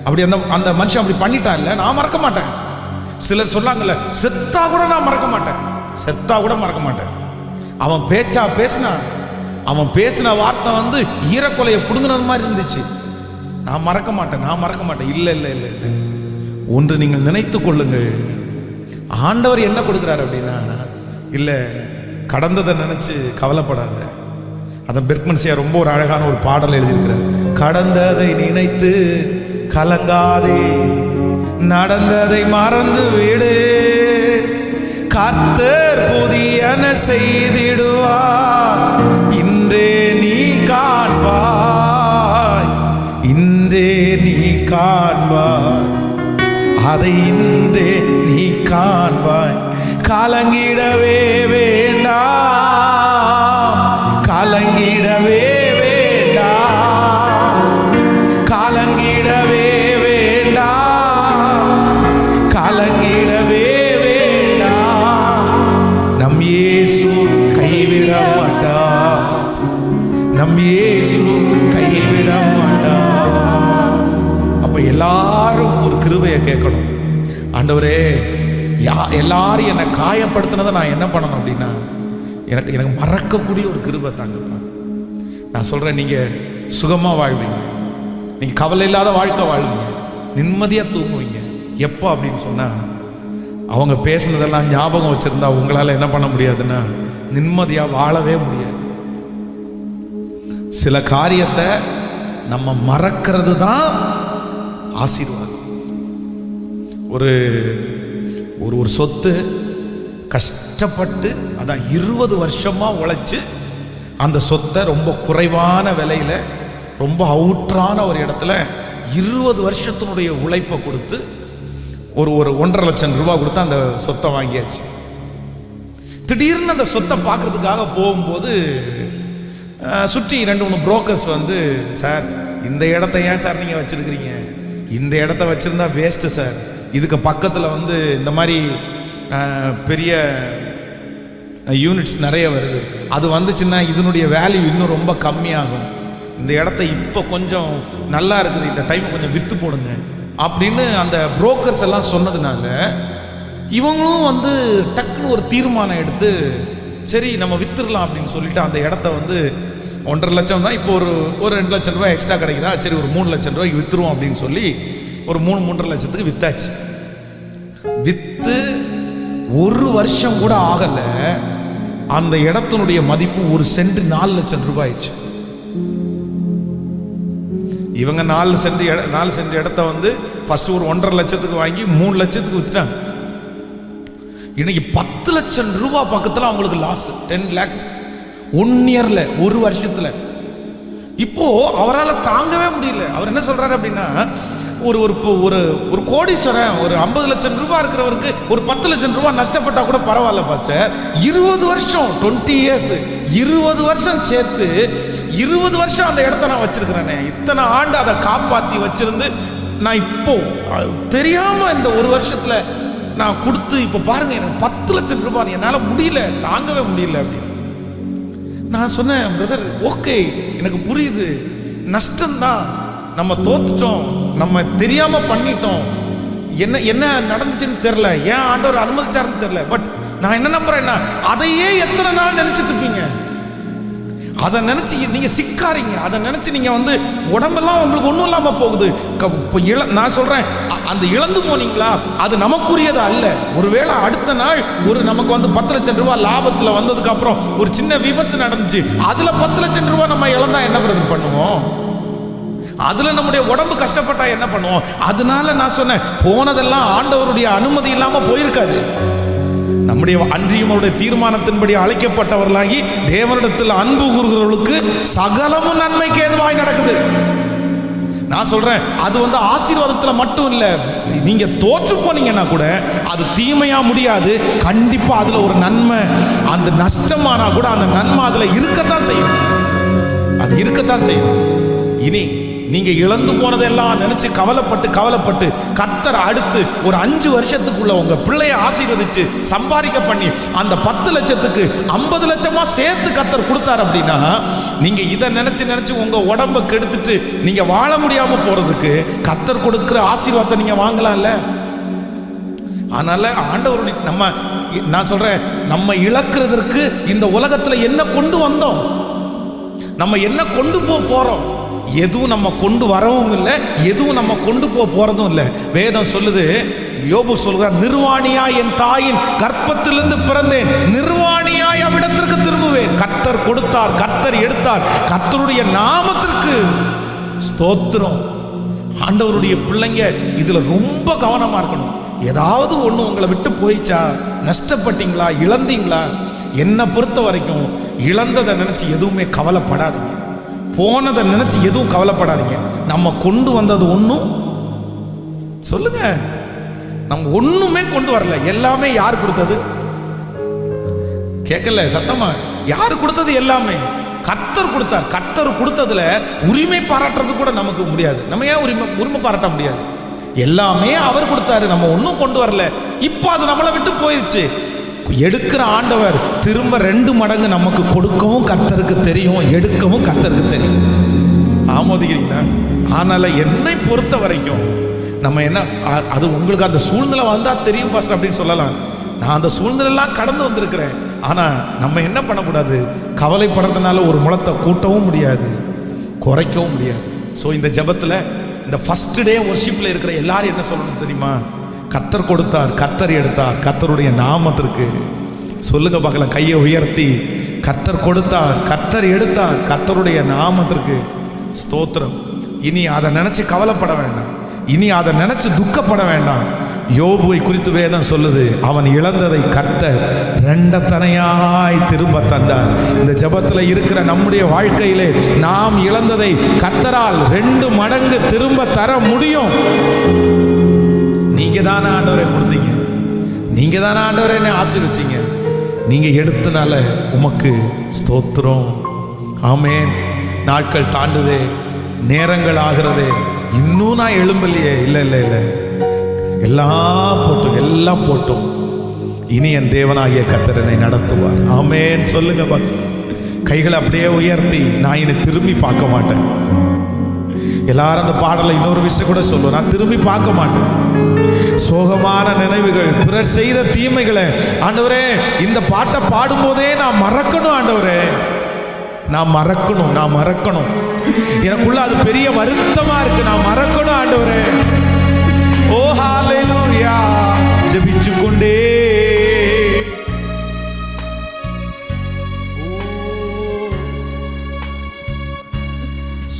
அப்படி அந்த மனுஷன் அப்படி பண்ணிட்டான்ல, நான் மறக்க மாட்டேன். சிலர் சொல்லாங்கல்ல, செத்தா கூட நான் மறக்க மாட்டேன். அவன் பேசின வார்த்தை வந்து ஈரக்கொலையை புடுங்கினது மாதிரி இருந்துச்சு. நான் மறக்க மாட்டேன். இல்ல. ஒன்று நீங்கள் நினைத்து கொள்ளுங்கள், ஆண்டவர் என்ன கொடுக்கிறார் அப்படின்னா, இல்ல கடந்ததை நினைச்சு கவலைப்படாத. அதான் பெர்க்மன்சியா ரொம்ப ஒரு அழகான ஒரு பாடல் எழுதியிருக்கிறார். கடந்ததை நினைத்து கலங்காதே, நடந்ததை மறந்து விடு, கர்த்தர் புதியன செய்திடுவார், இன்றே நீ காண்பாய், அதை இன்றே நீ காண்பாய். கலங்கிடவே வேண்டாம், கலங்கிடவே வேண்டாம். நம் இயேசு கைவிட மாட்டார். அப்ப எல்லாரும் ஒரு கிருபையை கேட்கணும். ஆண்டவரே, எல்லாரும் என்னை காயப்படுத்தினதை நான் என்ன பண்ணணும் அப்படின்னா, எனக்கு மறக்கக்கூடிய ஒரு கிருபை தாங்கப்பா. நான் சொல்றேன், நீங்க சுகமா வாழ்வீங்க, நீங்க கவலை இல்லாத வாழ்க்கை வாழ்வீங்க, நிம்மதியா தூங்குவீங்க. எப்போ அப்படின்னு சொன்னா, அவங்க பேசினதெல்லாம் ஞாபகம் வச்சிருந்தா உங்களால என்ன பண்ண முடியாதுன்னா நிம்மதியா வாழவே முடியாது. சில காரியத்தை நம்ம மறக்கிறது தான் ஆசீர்வாதம். ஒரு சொத்து கஷ்டப்பட்டு, அதான் 20 வருஷமா உழைச்சு அந்த சொத்தை ரொம்ப குறைவான விலையில ரொம்ப அவுட்ரான ஒரு இடத்துல 20 வருஷத்தினுடைய உழைப்பை கொடுத்து ஒரு 1.5 லட்சம் ரூபாய் கொடுத்து அந்த சொத்தை வாங்கியாச்சு. திடீர்னு அந்த சொத்தை பார்க்கறதுக்காக போகும்போது சுற்றி 2-3 புரோக்கர்ஸ் வந்து, சார் இந்த இடத்த ஏன் சார் நீங்கள் வச்சிருக்கிறீங்க, இந்த இடத்த வச்சிருந்தா வேஸ்ட்டு சார், இதுக்கு பக்கத்தில் வந்து இந்த மாதிரி பெரிய யூனிட்ஸ் நிறைய வருது, அது வந்துச்சுன்னா இதனுடைய வேல்யூ இன்னும் ரொம்ப கம்மியாகும், இந்த இடத்த இப்போ கொஞ்சம் நல்லா இருக்குது, இந்த டைம் கொஞ்சம் விற்று போடுங்க அப்படின்னு அந்த புரோக்கர்ஸ் எல்லாம் சொன்னதுனால இவங்களும் வந்து டக்குன்னு ஒரு தீர்மானம் எடுத்து, சரி நம்ம வித்துடலாம் அப்படின்னு சொல்லிட்டு அந்த இடத்த வந்து 1.5 லட்சம் தான், இப்போ ஒரு 2 லட்சம் ரூபாய் எக்ஸ்ட்ரா கிடைக்குதா, சரி ஒரு 3 லட்சம் ரூபாய்க்கு வித்துருவோம் அப்படின்னு சொல்லி ஒரு 3-3.5 லட்சத்துக்கு வித்தாச்சு. வித்து 1 வருஷம் கூட ஆகல, அந்த இடத்தினுடைய மதிப்பு 1 சென்ட் 4 லட்சம் ரூபாய்ச்சு. இவங்க 4 சென்ட் இடத்த வந்து ஃபர்ஸ்ட் ஒரு 1.5 லட்சத்துக்கு வாங்கி 3 லட்சத்துக்கு வித்துட்டாங்க. இன்னைக்கு 10 லட்சம் ரூபாய் பக்கத்துல அவங்களுக்கு லாஸ். 10 lakhs 1 இயர்ல, 1 வருஷத்துல. இப்போ அவரால் தாங்கவே முடியல. அவர் என்ன சொல்றாரு அப்படின்னா, ஒரு கோடீஸ்வரன் ஒரு 50 லட்சம் ரூபாய் இருக்கிறவருக்கு ஒரு 10 லட்சம் ரூபாய் நஷ்டப்பட்டா கூட பரவாயில்ல பாஸ்டர், 20 வருஷம் 20 இயர்ஸ் 20 வருஷம் சேர்த்து 20 வருஷம் அந்த இடத்த நான் வச்சிருக்கிறேனே, இத்தனை ஆண்டு அதை காப்பாற்றி வச்சிருந்து நான் இப்போ தெரியாம இந்த ஒரு வருஷத்துல நான் கொடுத்து இப்போ பாருங்க எனக்கு 10 லட்சம் ரூபாய் என்னால் முடியல, தாங்கவே முடியல அப்படின்னு நான் சொன்னேன். பிரதர், ஓகே, எனக்கு புரியுது, நஷ்டம்தான், நம்ம தோத்துட்டோம், நம்ம தெரியாம பண்ணிட்டோம், என்ன என்ன நடந்துச்சுன்னு தெரியல, ஏன் ஆண்டவர் அனுமதிச்சாருன்னு தெரியல. பட் நான் என்ன நம்புறேன்னா, அதையே எத்தனை நாள் நினைச்சிட்டு இருப்பீங்க, அதை நினைச்சு நீங்க சிக்காரீங்க, அதை நினைச்சு நீங்க உடம்பெல்லாம் உங்களுக்கு ஒன்றும் இல்லாம போகுது. நான் சொல்றேன், அந்த இழந்து போனீங்களா அது நமக்குரியது அல்ல. ஒருவேளை அடுத்த நாள் நமக்கு 10 லட்சம் ரூபாய் லாபத்தில் வந்ததுக்கு அப்புறம் ஒரு சின்ன விபத்து நடந்துச்சு, அதுல 10 லட்சம் ரூபாய் நம்ம இழந்தா என்ன பிரதர் பண்ணுவோம்? அதுல நம்முடைய உடம்பு கஷ்டப்பட்டா என்ன பண்ணுவோம்? அதனால நான் சொன்னேன், போனதெல்லாம் ஆண்டவருடைய அனுமதி இல்லாம போயிருக்காது. நம்முடைய அன்றியும் அவருடைய தீர்மானத்தின்படி அழைக்கப்பட்டவர்களாகி தேவனிடத்தில் அன்பு கூறுகிறவர்களுக்கு சகலமும் நன்மைக்கு ஏதுவாய் நடக்குது. நான் சொல்றேன், அது ஆசீர்வாதத்தில் மட்டும் இல்லை, நீங்க தோற்று போனீங்கன்னா கூட அது தீமையா முடியாது. கண்டிப்பா அதுல ஒரு நன்மை, அந்த நஷ்டமானா கூட அந்த நன்மை அதுல இருக்கத்தான் செய்யும், அது இருக்கத்தான் செய்யும். இனி நீங்க இழந்து போனதெல்லாம் நினைச்சு கவலைப்பட்டு கர்த்தர் அடுத்து ஒரு 5 வருஷத்துக்குள்ள உங்க பிள்ளைய ஆசீர்வதிச்சு சம்பாதிக்க பண்ணி அந்த 10 லட்சத்துக்கு 50 லட்சமா சேர்த்து கர்த்தர் கொடுத்தார் அப்படின்னா, நீங்க இதை நினைச்சு உங்க உடம்ப கெடுத்துட்டு நீங்க வாழ முடியாம போறதுக்கு கர்த்தர் கொடுக்கிற ஆசீர்வாதத்தை நீங்க வாங்கலாம்ல. அதனால ஆண்டவருடைய நான் சொல்றேன், நம்ம இழக்கிறதுக்கு இந்த உலகத்துல என்ன கொண்டு வந்தோம், நம்ம என்ன கொண்டு போறோம், எதுவும் நம்ம கொண்டு வரவும் இல்லை, எதுவும் நம்ம கொண்டு போறதும் இல்லை. வேதம் சொல்லுது, யோபு சொல்கிறார், நிர்வாணியாய் என் தாயின் கர்ப்பத்திலிருந்து பிறந்தேன், நிர்வாணியாய் அவ்விடத்திற்கு திரும்புவேன். கர்த்தர் கொடுத்தார், கர்த்தர் எடுத்தார், கர்த்தருடைய நாமத்திற்கு ஸ்தோத்திரம். ஆண்டவருடைய பிள்ளைங்க இதுல ரொம்ப கவனமா இருக்கணும். ஏதாவது ஒண்ணு உங்களை விட்டு போயிச்சா, நஷ்டப்பட்டீங்களா, இழந்தீங்களா, என்னை பொறுத்த வரைக்கும் இழந்ததை நினைச்சு எதுவுமே கவலைப்படாதீங்க, போனதை நினைச்சு எதுவும் கவலைப்படாதீங்க. நம்ம கொண்டு வந்தது ஒன்றும் சொல்லுங்க, நம்ம ஒண்ணுமே கொண்டு வரல, எல்லாமே யார் கொடுத்தது? கேட்கல சத்தமா, யார் கொடுத்தது? எல்லாமே கர்த்தர் கொடுத்தார். கர்த்தர் கொடுத்ததுல உரிமை பாராட்டுறது கூட நமக்கு முடியாது. நம்ம ஏன் உரிமை பாராட்ட முடியாது? எல்லாமே அவர் கொடுத்தாரு, நம்ம ஒன்றும் கொண்டு வரல. இப்போ அது நம்மளை விட்டு போயிடுச்சு. எடுக்கிற ஆண்டவர் திரும்ப 2 மடங்கு நமக்கு கொடுக்கவும் கர்த்தருக்கு தெரியும், எடுக்கவும் கர்த்தருக்கு தெரியும். ஆமோதிக்கிறீங்களா? அதனால என்னை பொறுத்த வரைக்கும் நம்ம என்ன, அது உங்களுக்கு அந்த சூழ்நிலை வந்தா தெரியும் பாஸ்டர் அப்படின்னு சொல்லலாம். நான் அந்த சூழ்நிலைலாம் கடந்து வந்திருக்கிறேன். ஆனா நம்ம என்ன பண்ணக்கூடாது, கவலைப்படுறதுனால ஒரு முளத்தை கூட்டவும் முடியாது, குறைக்கவும் முடியாது. ஸோ இந்த ஜெபத்தில் இந்த ஃபர்ஸ்ட் டே வொர்ஷிப்ல இருக்கிற எல்லாரும் என்ன சொல்லணும் தெரியுமா? கர்த்தர் கொடுத்தார், கர்த்தர் எடுத்தார், கர்த்தருடைய நாமத்திற்கு சொல்லுங்க பார்க்கலாம், கையை உயர்த்தி, கர்த்தர் கொடுத்தார், கர்த்தர் எடுத்தார், கர்த்தருடைய நாமத்திற்கு ஸ்தோத்திரம். இனி அதை நினைச்சு கவலைப்பட வேண்டாம், இனி அதை நினைச்சு துக்கப்பட வேண்டாம். யோபுவை குறித்து வேதம் சொல்லுது, அவன் இழந்ததை கர்த்தர் 2 தனையாய் திரும்ப தந்தார். இந்த ஜெபத்தில் இருக்கிற நம்முடைய வாழ்க்கையிலே நாம் இழந்ததை கர்த்தரால் 2 மடங்கு திரும்ப தர முடியும். நீங்க தானே ஆண்டவரை கொடுத்தீங்க, நீங்க தானே ஆண்டவரை என்ன ஆசீர்வதிச்சீங்க, நீங்க எடுத்தனால உமக்கு ஸ்தோத்திரம். ஆமென். நாட்கள் தாண்டுதே, நேரங்கள் ஆகிறதே, இன்னும் நான் எழும்பலையே. இல்லை இல்லை இல்லை, எல்லாம் போட்டும் இனி என் தேவனாகிய கர்த்தர் என்னை நடத்துவார். ஆமென். சொல்லுங்க பாக்க, கைகளை அப்படியே உயர்த்தி, நான் இனி திரும்பி பார்க்க மாட்டேன். எல்லாரும் அந்த பாடலை இன்னொரு விஷயம் கூட சொல்லுவோம், நான் திரும்பி பார்க்க மாட்டேன். சோகமான நினைவுகள், பிறர் செய்த தீமைகளை ஆண்டவரே இந்த பாட்டை பாடும்போதே நான் மறக்கணும். ஆண்டவரே நான் மறக்கணும், எனக்குள்ள அது பெரிய வருத்தமா இருக்கு, நான் மறக்கணும் ஆண்டவரே. ஓ ஹalleluya, ஜெபிச்சு கொண்டே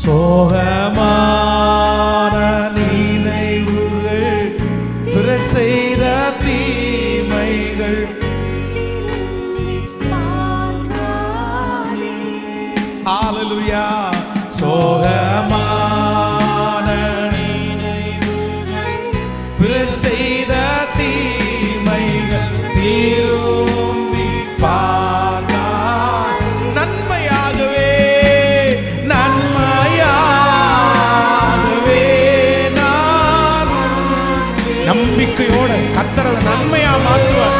சோகமான நினைவுகள், பிறர் செய்த தீமைகள், ஹalleluya, சோகமான நினைவுகள், பிறர் செய்த நன்றியோட கர்த்தர் அதை நன்மையா மாற்றுவார்.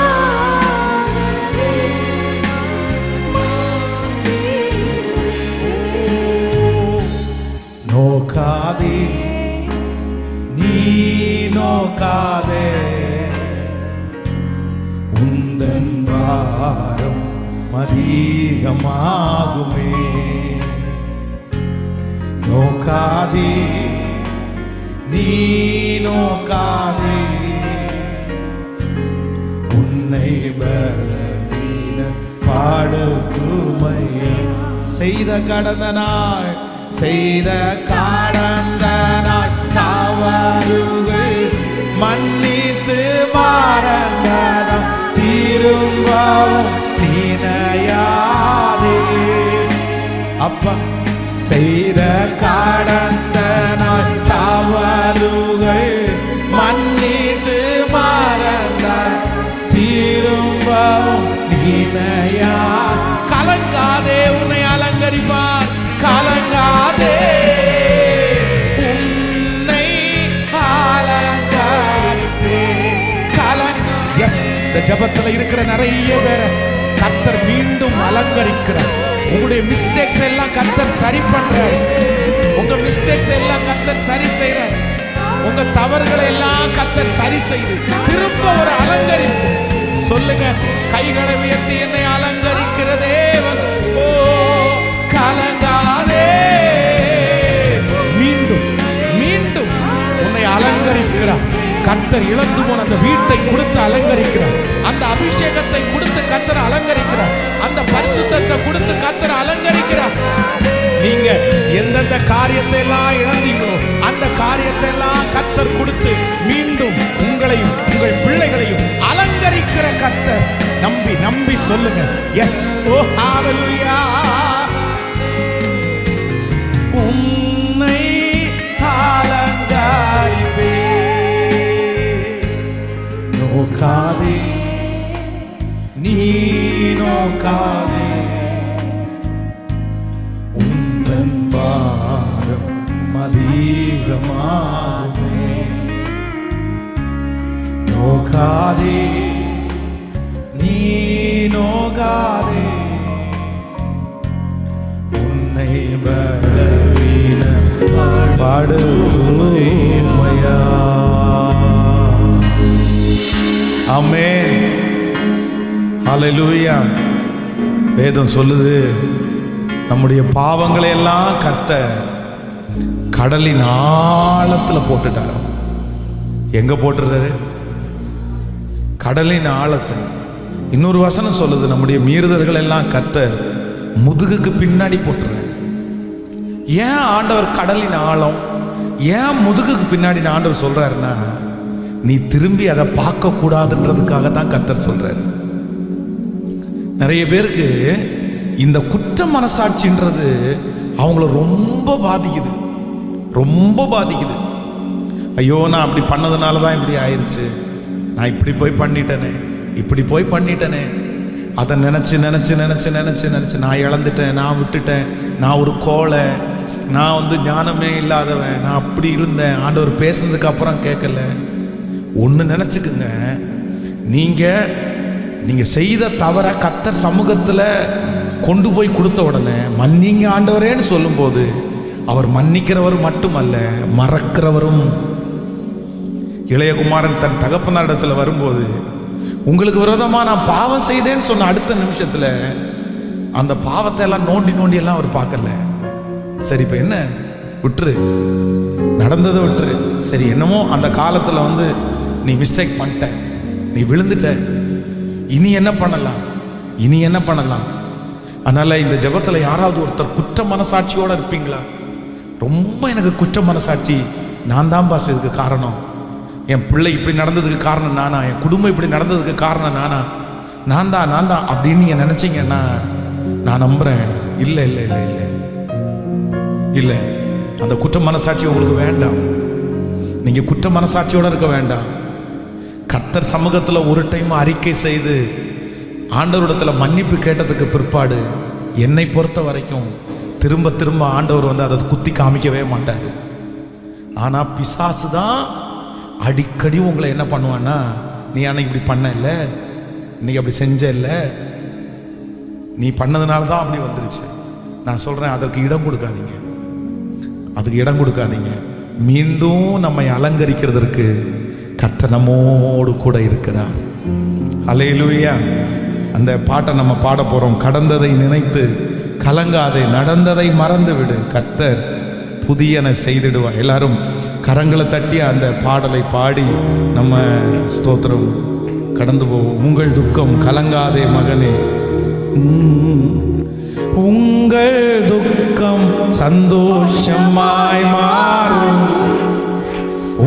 நோக்காதே நீ நோக்காதே உந்தன் பாரம் அதிகமாகுமே. நோக்காதே நீ நோக்காதே உன்னை பலவீன பாடுமைய செய்த கடந்த நாள் தவறுகள் மன்னித்து மறந்ததாம் திரும்பவும் நினையாதே. அப்பா செய்த கடந்த நாள் தவறுகள் மன்னித்து மறந்த திரும்பவும் நினையா. கலங்காதே, உன்னை அலங்கரிப்பார். கலங்காதே, உன்னை அலங்கரிப்பேன். இந்த ஜபத்துல இருக்கிற நிறைய பேரை கர்த்தர் மீண்டும் அலங்கரிக்கிறார். உங்களுடைய மிஸ்டேக்ஸ் எல்லாம் கர்த்தர் சரி பண்றார். உங்க மிஸ்டேக்ஸ் எல்லாம் கர்த்தர் சரி செய்யறார். உங்க தவறுகளை எல்லாம் கர்த்தர் சரி செய்து திரும்ப ஒரு அலங்கரிப்பு. சொல்லுங்க, கைகளை உயர்த்தி என்னை அலங்கரிக்கிற தேவன். ஓ கலங்காதே, மீண்டும் மீண்டும் உன்னை அலங்கரிக்கிறார். கர்த்தர் இழந்து போன அந்த வீட்டை கொடுத்து அலங்கரிக்கிறார். அந்த அபிஷேகத்தை கொடுத்து கர்த்தர் அலங்கரிக்கிறார். அந்த பரிசுத்தத்தை கொடுத்து கர்த்தர் அலங்கரிக்கிறார். நீங்க எந்தெந்த காரியத்தை எல்லாம் இழந்தீங்களோ அந்த காரியத்தை எல்லாம் கர்த்தர் கொடுத்து மீண்டும் உங்களையும் உங்கள் பிள்ளைகளையும் அலங்கரிக்கிற கர்த்தர். நம்பி நம்பி சொல்லுங்க, எஸ், ஓ ஹalleluya. உன்னை அலங்கரிப்பே. நோக்காதே நீ நோக்காதே உந்தன் பாரம் அதிகமாகுமே. நோக்காதே நீ நோக்காதே உன்னை பலவீன பாடுமையா. ஆமென், ஹல்லேலூயா. வேதம் சொல்லுது, நம்முடைய பாவங்களை எல்லாம் கர்த்தர் கடலின் ஆழத்துல போட்டுட்டார். எங்க போட்டுறாரு? கடலின் ஆழத்தில். இன்னொரு வசனம் சொல்லுது, நம்முடைய மீறுதல்கள் எல்லாம் கர்த்தர் முதுகுக்கு பின்னாடி போட்டுறாரு. ஏன் ஆண்டவர் கடலின் ஆழம், ஏன் முதுகுக்கு பின்னாடி ஆண்டவர் சொல்றாருன்னா, நீ திரும்பி அதை பார்க்க கூடாதுன்றதுக்காக தான் கர்த்தர் சொல்றாரு. நிறைய பேருக்கு இந்த குற்ற மனசாட்சின்றது அவங்கள ரொம்ப பாதிக்குது, ரொம்ப பாதிக்குது. ஐயோ, நான் அப்படி பண்ணதுனால தான் இப்படி ஆயிடுச்சு, நான் இப்படி போய் பண்ணிட்டேனே, இப்படி போய் பண்ணிட்டேனே, அதை நினச்சி நினச்சி நினச்சி நினச்சி நினச்சி நான் இழந்துட்டேன், நான் விட்டுட்டேன், நான் ஒரு கோழை, நான் ஞானமே இல்லாதவன், நான் அப்படி இருந்தேன், ஆண்டவர் பேசுனதுக்கு அப்புறம் கேட்கல. ஒன்று நினச்சிக்குங்க, நீங்கள் செய்த தவற கர்த்தர் சமூகத்தில் கொண்டு போய் கொடுத்த உடனே மன்னிங்க ஆண்டவரேன்னு சொல்லும்போது அவர் மன்னிக்கிறவர் மட்டுமல்ல, மறக்கிறவரும். இளையகுமாரன் தன் தகப்பனாரிடத்தில் வரும்போது, உங்களுக்கு விரோதமாக நான் பாவம் செய்தேன்னு சொன்ன அடுத்த நிமிஷத்தில் அந்த பாவத்தை எல்லாம் நோண்டி நோண்டி எல்லாம் அவர் பார்க்கல. சரி, இப்போ என்ன, விட்டுரு, நடந்ததை விட்டுரு. சரி, என்னமோ அந்த காலத்தில் நீ மிஸ்டேக் பண்ணிட்ட, நீ விழுந்துட்ட, இனி என்ன பண்ணலாம், இனி என்ன பண்ணலாம். அதனால இந்த ஜெபத்தில் யாராவது ஒருத்தர் குற்ற மனசாட்சியோடு இருப்பீங்களா? ரொம்ப எனக்கு குற்ற மனசாட்சி, நான் தான் பாஸ் இதுக்கு காரணம், என் பிள்ளை இப்படி நடந்ததுக்கு காரணம் நானா, என் குடும்பம் இப்படி நடந்ததுக்கு காரணம் நானா, நான் தான் அப்படின்னு நீங்கள் நினச்சிங்கன்னா நான் நம்புகிறேன், இல்லை இல்லை இல்லை இல்லை இல்லை, அந்த குற்ற மனசாட்சி உங்களுக்கு வேண்டாம். நீங்கள் குற்ற மனசாட்சியோடு இருக்க வேண்டாம். கர்த்தர் சமூகத்தில் ஒரு டைம் அறிக்கை செய்து ஆண்டவரிடத்தில் மன்னிப்பு கேட்டதுக்கு பிற்பாடு என்னை பொறுத்த வரைக்கும் திரும்ப திரும்ப ஆண்டவர் அதை குத்தி காமிக்கவே மாட்டார். ஆனால் பிசாசு தான் அடிக்கடி உங்களை என்ன பண்ணுவான்னா, நீ அன்னைக்கு இப்படி பண்ண இல்லை, இன்னைக்கு அப்படி செஞ்ச இல்லை, நீ பண்ணதுனால தான் அப்படி வந்துருச்சு. நான் சொல்கிறேன், அதற்கு இடம் கொடுக்காதீங்க, அதுக்கு இடம் கொடுக்காதீங்க. மீண்டும் நம்மை அலங்கரிக்கிறதற்கு கர்த்தர் நம்மோடு கூட இருக்கிறார். அல்லேலூயா. அந்த பாட்டை நம்ம பாட போகிறோம். கடந்ததை நினைத்து கலங்காதே, நடந்ததை மறந்து விடு, கர்த்தர் புதியன செய்திடுவார். எல்லாரும் கரங்களை தட்டி அந்த பாடலை பாடி நம்ம ஸ்தோத்திரம் கடந்து போவோம். உங்கள் துக்கம் கலங்காதே மகனே, உங்கள் துக்கம் சந்தோஷமாய் மாறும்,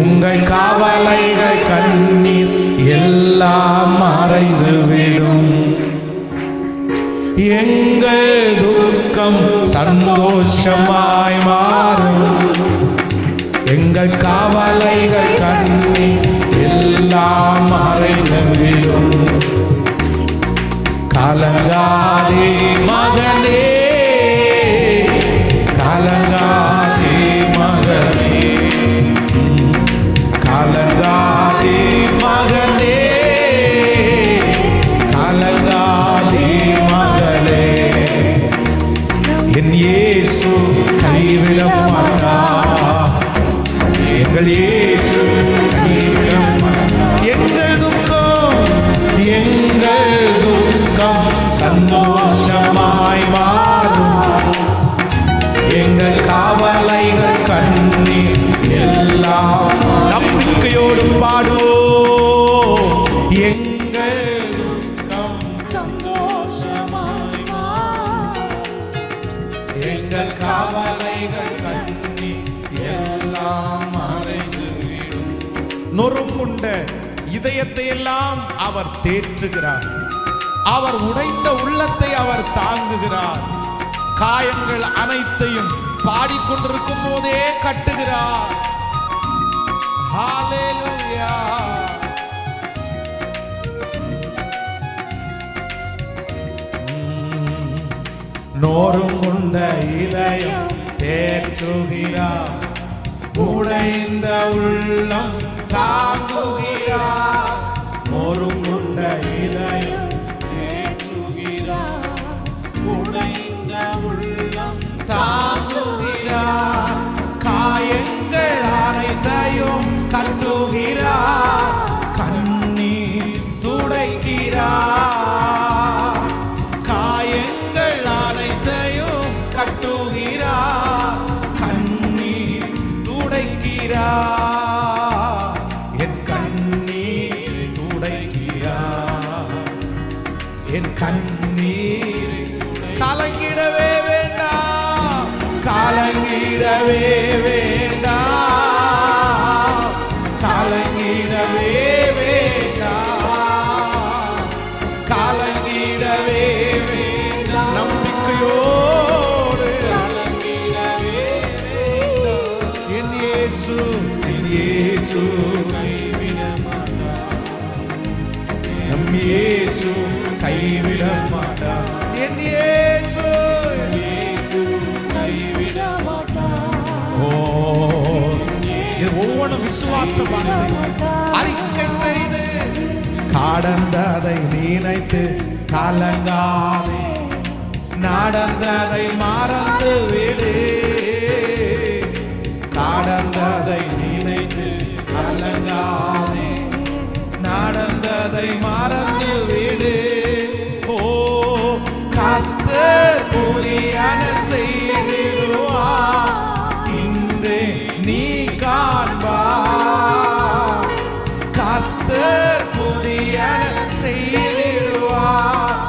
உங்கள் கவலைகள் கண்ணீர் எல்லாம் மறைந்து விடும். எங்கள் துக்கம் சந்தோஷமாய் மாறும், எங்கள் கவலைகள் கண்ணீர் எல்லாம் மறைந்து விடும். கலங்காதே மகனே, கலங்காதே மகனே, கலங்காதே மகனே, கலங்காதே மகளே. என் இயேசு கைவிட மாட்டார், எங்கள் இயேசு கைவிட மாட்டார். எங்கள் துக்கம், எங்கள் துக்கம் சந்தோஷமாய் மாறும், எங்கள் கவலைகள் கண்ணீர் எல்லாம் நம்பிக்கையோடு பாடுவோம். எங்கள் துக்கம் சந்தோஷமாய் மாறும், எங்கள் கவலைகள் கண்ணீர் எல்லாம் மறைந்து விடும். நொறுங்குண்ட இதயத்தை எல்லாம் அவர் தேற்றுகிறார், அவர் உடைந்த உள்ளத்தை அவர் தாங்குகிறார், காயங்கள் அனைத்தையும் பாடிக்கொண்டிருக்கும் போதே கட்டுகிறார். ஹல்லேலூயா. நொறுங்குண்ட இதயம் தேற்றுகிறார், உடைந்த உள்ளம் தாங்குகிறார். நொறுங்குண்ட இதயம் தேற்றுகிறார், உடைந்த உள்ளம் தாங்குகிறார். காயங்கள் அனைத்தையும் கட்டுகிறார், கண்ணீர் துடைக்கிறார். காயங்கள் அனைத்தையும் கட்டுகிறார், கண்ணீர் துடைக்கிறார். என் கண்ணீர் துடைக்கிறார், என் கண்ணீர். கலங்கிடவே வேண்டாம், கலங்கிடவே வேண்டாம், கலங்கிடவே வேண்டாம், கலங்கிடவே வேண்டாம். நம்பிக்கையோடு கலங்கிடவே வேண்டாம். என் இயேசு, என் இயேசு கைவிட மாட்டார், நம் இயேசு கைவிட மாட்டார். என் இயேசு, இயேசு கைவிட மாட்டார். ஓ, ஒவ்வொரு விசுவாசமாக அறிக்கை செய்து கடந்ததை நினைத்து கலங்காதே, நடந்ததை மறந்து விடு. கடந்ததை நினைத்து கலங்காதே, நடந்ததை மறந்து விடு. ஓ, கர்த்தர் புதியன செய்திடுவார், இன்றே நீ காண்பார். கர்த்தர் புதியன செய்திடுவார்,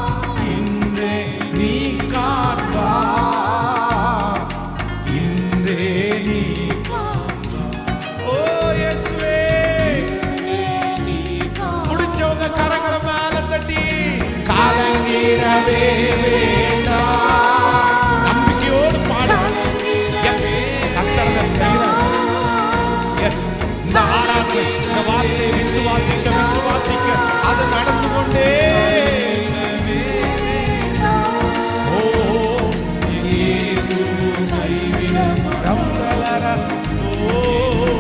இன்றே நீ காண்பார், இன்றே நீ காண்பார். ஓ இயேசுவே, முடிஞ்சவங்க கரங்களை மேல தட்டி கலங்கிடவே வேண்டாம். நம்பிக்கையோடு பாடுங்க. எஸ், கர்த்தர் அதை செய்கிறார். எஸ், இந்த ஆராதனை, இந்த வார்த்தையை விசுவாசிக்க விசுவாசிக்க அது நடந்து கொண்டே. ஓ இயேசு கைவிட மாட்டார். ஓ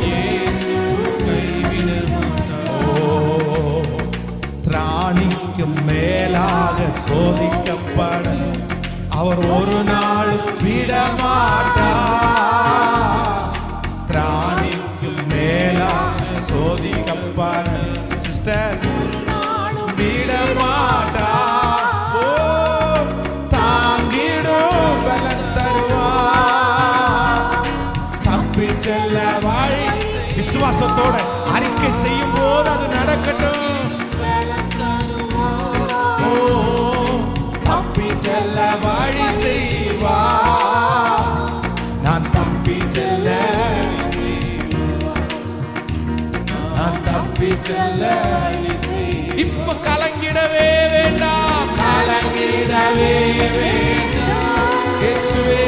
இயேசு கைவிட சோதிக்கப்பட அவர் ஒரு நாள் விடமாட்டார். பிராணிக்கு மேலா சோதிக்கப்பட சிஸ்டர் விடமாட்டார். தாங்கிடும் பலன் தருவார். தப்பி செல்ல வழி விசுவாசத்தோட அறிக்கை செய்யும் போது அது நடக்கட்டும். தப்பி செல்ல வழி செய்வா. நான் தப்பி செல்ல இப்ப கலங்கிடவே வேண்டாம். கலங்கிடவே வேண்டாம். இயேசுவே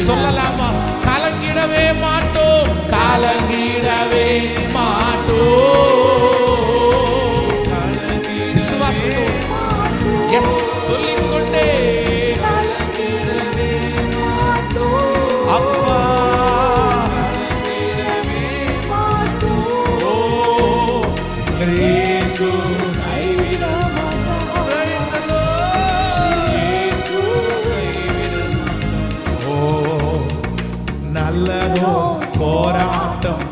சொல்லலாமா? கலங்கிடவே மாட்டோம். கலங்கிடவே மாட்டோம். விசுவாசத்தோடு எஸ் சொல்லிக்கொண்டே அப்பா இயேசு நல்லதோ போராட்டம்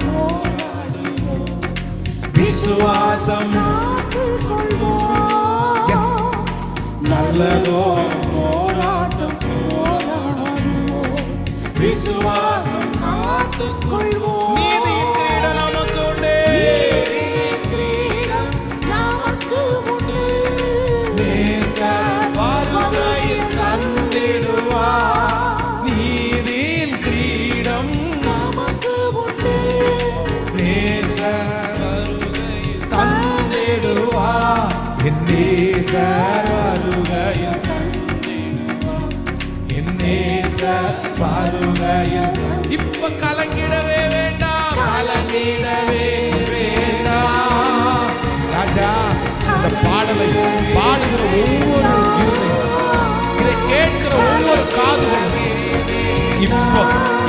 விசுவாசம் நல்லதோ போராட்டம் விசுவாசம் காத்துக்கொள்வோம். நீதியின் கிரீடம் நமக்கு உண்டு. நேசர் வருகையில் தந்திடுவார். நீதியின் கிரீடம் நமக்கு உண்டு. நேசர் வருகையில் தந்திடுவார். என் நேசர் வருகையில் என் நேசர் வருகையில். இப்ப கலங்கிடவே வேண்டாம். கலங்கிடவே வேண்டாம். ராஜா, இந்த பாடலை பாடுகிற ஒவ்வொரு இருதயம், இதை கேட்கிற ஒவ்வொரு காதுகளும்